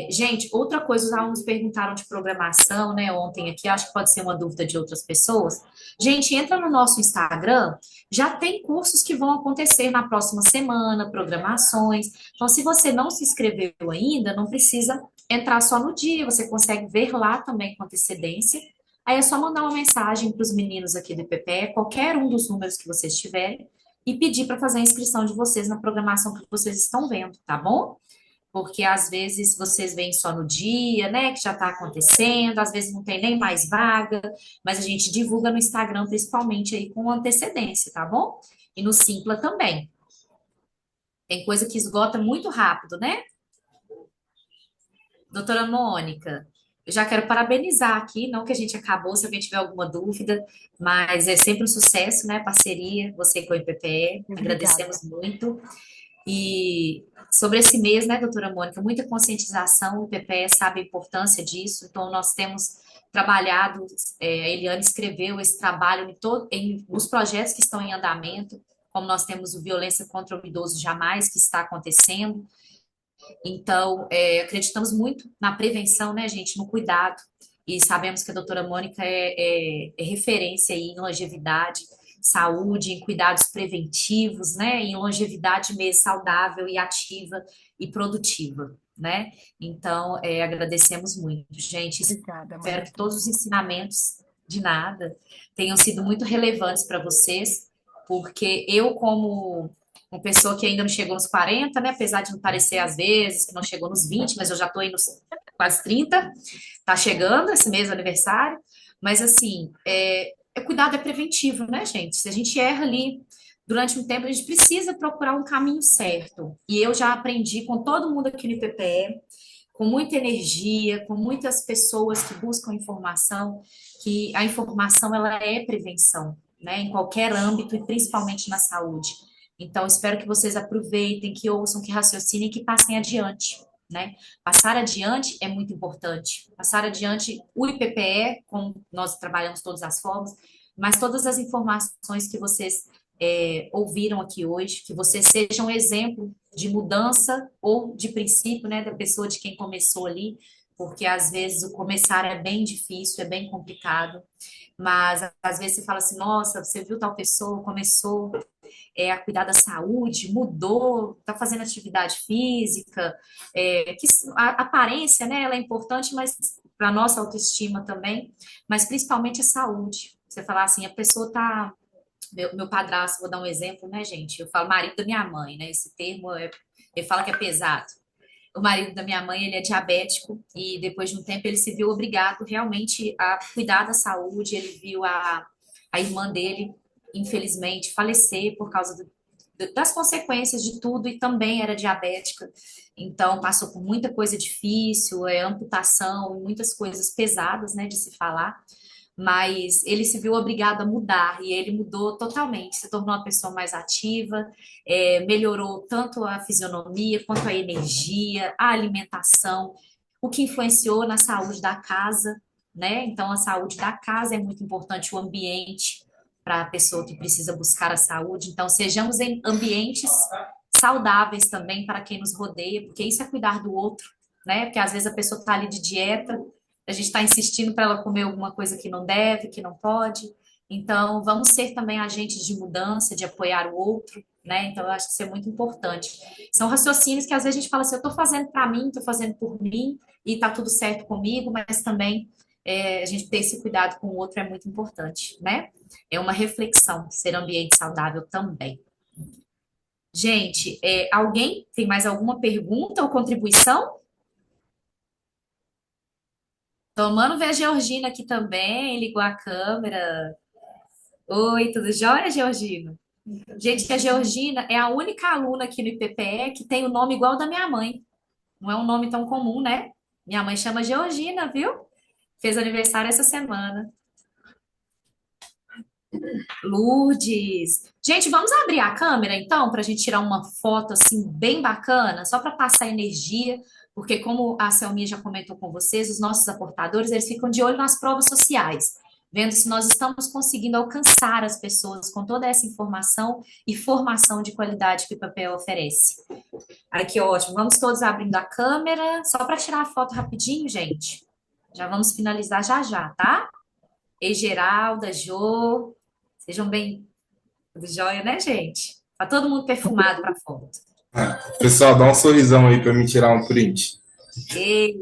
Gente, outra coisa, os alunos perguntaram de programação, né, ontem aqui, acho que pode ser uma dúvida de outras pessoas. Gente, entra no nosso Instagram, já tem cursos que vão acontecer na próxima semana, programações. Então, se você não se inscreveu ainda, não precisa entrar só no dia, você consegue ver lá também com antecedência Aí é só mandar uma mensagem para os meninos aqui do IPPE, qualquer um dos números que vocês tiverem, e pedir para fazer a inscrição de vocês na programação que vocês estão vendo, tá bom? Porque às vezes vocês veem só no dia, né, que já está acontecendo, às vezes não tem nem mais vaga, mas a gente divulga no Instagram, principalmente aí com antecedência, tá bom? E no Simpla também. Tem coisa que esgota muito rápido, né? Doutora Mônica, eu já quero parabenizar aqui, não que a gente acabou, se alguém tiver alguma dúvida, mas é sempre um sucesso, né? Parceria, você com o IPPE, Obrigada. agradecemos muito. E sobre esse mês, né, doutora Mônica, muita conscientização, o IPPE sabe a importância disso, então nós temos trabalhado, a Eliane escreveu esse trabalho nos projetos que estão em andamento, como nós temos o Violência contra o Idoso Jamais, que está acontecendo, então, acreditamos muito na prevenção, né, gente, no cuidado. E sabemos que a doutora Mônica é referência aí em longevidade, saúde, em cuidados preventivos, né, em longevidade mesmo saudável e ativa e produtiva, né? Então, agradecemos muito, gente. Obrigada, Espero que Mônica. todos os ensinamentos, de nada, tenham sido muito relevantes para vocês, porque eu, como uma pessoa que ainda não chegou nos 40, né? Apesar de não parecer às vezes, que não chegou nos 20, mas eu já estou indo nos quase 30, tá chegando esse mês do aniversário. Mas assim, cuidado é preventivo, né, gente? Se a gente erra ali durante um tempo, a gente precisa procurar um caminho certo. E eu já aprendi com todo mundo aqui no IPPE, com muita energia, com muitas pessoas que buscam informação, que a informação ela é prevenção, né, em qualquer âmbito e principalmente na saúde. Então, espero que vocês aproveitem, que ouçam, que raciocinem, que passem adiante, né? Passar adiante é muito importante. Passar adiante o IPPE, como nós trabalhamos todas as formas, mas todas as informações que vocês ouviram aqui hoje, que vocês sejam exemplo de mudança ou de princípio, né, da pessoa de quem começou ali, porque às vezes o começar é bem difícil, é bem complicado, mas às vezes você fala assim, nossa, você viu tal pessoa, começou a cuidar da saúde, mudou, está fazendo atividade física, que a aparência, né, ela é importante, mas para a nossa autoestima também, mas principalmente a saúde. Você falar assim, a pessoa está. Meu padrasto, vou dar um exemplo, né, gente? Eu falo marido da minha mãe, né? Esse termo, ele fala que é pesado. O marido da minha mãe, ele é diabético e depois de um tempo ele se viu obrigado realmente a cuidar da saúde, ele viu a irmã dele, infelizmente, falecer por causa das consequências de tudo e também era diabética, então passou por muita coisa difícil, amputação, muitas coisas pesadas, né, de se falar, mas ele se viu obrigado a mudar e ele mudou totalmente, se tornou uma pessoa mais ativa, melhorou tanto a fisionomia quanto a energia, a alimentação, o que influenciou na saúde da casa, né? Então, a saúde da casa é muito importante, o ambiente para a pessoa que precisa buscar a saúde. Então, sejamos em ambientes saudáveis também para quem nos rodeia, porque isso é cuidar do outro, né? Porque às vezes a pessoa está ali de dieta, a gente está insistindo para ela comer alguma coisa que não deve, que não pode. Então, vamos ser também agentes de mudança, de apoiar o outro, né? Então, eu acho que isso é muito importante. São raciocínios que às vezes a gente fala assim, eu estou fazendo para mim, estou fazendo por mim, e está tudo certo comigo, mas também a gente ter esse cuidado com o outro é muito importante, né? É uma reflexão, ser ambiente saudável também. Gente, alguém tem mais alguma pergunta ou contribuição? Tomando ver a Georgina aqui também, ligou a câmera. Oi, tudo jóia, Georgina? Gente, a Georgina é a única aluna aqui no IPPE que tem o nome igual ao da minha mãe. Não é um nome tão comum, né? Minha mãe chama Georgina, viu? Fez aniversário essa semana. Lourdes. Gente, vamos abrir a câmera então para a gente tirar uma foto assim bem bacana, só para passar energia, porque como a Selminha já comentou com vocês, os nossos aportadores, eles ficam de olho nas provas sociais, vendo se nós estamos conseguindo alcançar as pessoas com toda essa informação e formação de qualidade que o papel oferece. Aqui, ótimo. Vamos todos abrindo a câmera, só para tirar a foto rapidinho, gente. Já vamos finalizar já já, tá? Ei, Geralda, Jô, sejam bem joia, né, gente? Tá todo mundo perfumado para foto. Pessoal, dá um sorrisão aí para me tirar um print. Ei,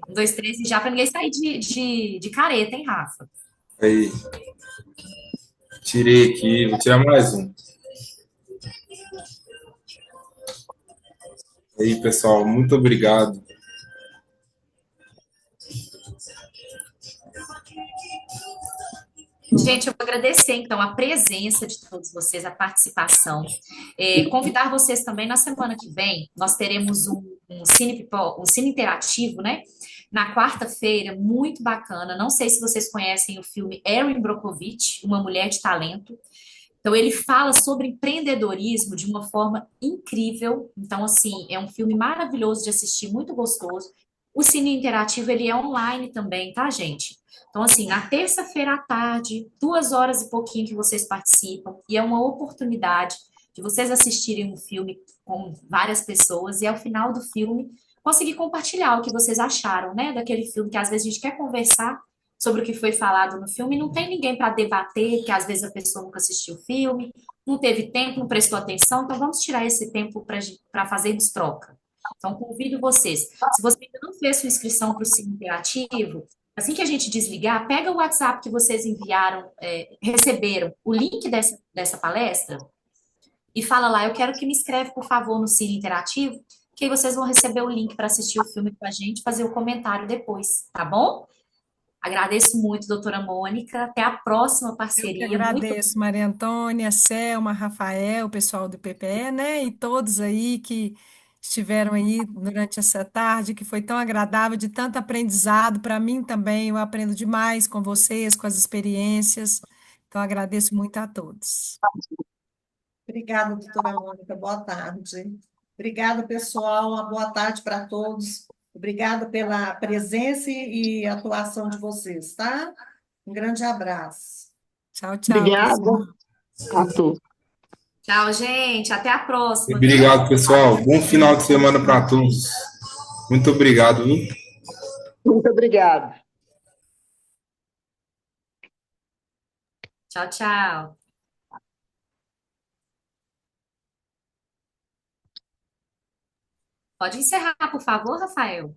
1, 2, 3 e já para ninguém sair de careta, hein, Rafa? Aí, tirei aqui, vou tirar mais um. Aí, pessoal, muito obrigado. Gente, eu vou agradecer, então, a presença de todos vocês, a participação. Convidar vocês também, na semana que vem, nós teremos um cine interativo, né? Na quarta-feira, muito bacana. Não sei se vocês conhecem o filme Erin Brockovich, Uma Mulher de Talento. Então, ele fala sobre empreendedorismo de uma forma incrível. Então, assim, é um filme maravilhoso de assistir, muito gostoso. O Cine Interativo, ele é online também, tá, gente? Então, assim, na terça-feira à tarde, 2 horas e pouquinho que vocês participam, e é uma oportunidade de vocês assistirem um filme com várias pessoas e, ao final do filme, conseguir compartilhar o que vocês acharam, né, daquele filme que às vezes a gente quer conversar sobre o que foi falado no filme, e não tem ninguém para debater, que às vezes a pessoa nunca assistiu o filme, não teve tempo, não prestou atenção, então vamos tirar esse tempo para fazermos troca. Então, convido vocês. Se você ainda não fez sua inscrição para o Cine Interativo, assim que a gente desligar, pega o WhatsApp que vocês enviaram, receberam o link dessa palestra e fala lá, eu quero que me escreve, por favor, no Cine Interativo, que aí vocês vão receber o link para assistir o filme com a gente, fazer o comentário depois, tá bom? Agradeço muito, doutora Mônica. Até a próxima Eu que parceria. Muito agradeço, Maria Antônia, Selma, Rafael, o pessoal do PPE, né? E todos aí que estiveram aí durante essa tarde, que foi tão agradável, de tanto aprendizado. Para mim também, eu aprendo demais com vocês, com as experiências. Então, agradeço muito a todos. Obrigada, doutora Mônica. Boa tarde. Obrigada, pessoal. Uma boa tarde para todos. Obrigada pela presença e atuação de vocês, tá? Um grande abraço. Tchau, tchau, Obrigada pessoal. a todos. tchau, gente. Até a próxima, viu? Obrigado, pessoal. Bom final de semana para todos. Muito obrigado, viu? Muito obrigado. Tchau, tchau. Pode encerrar, por favor, Rafael.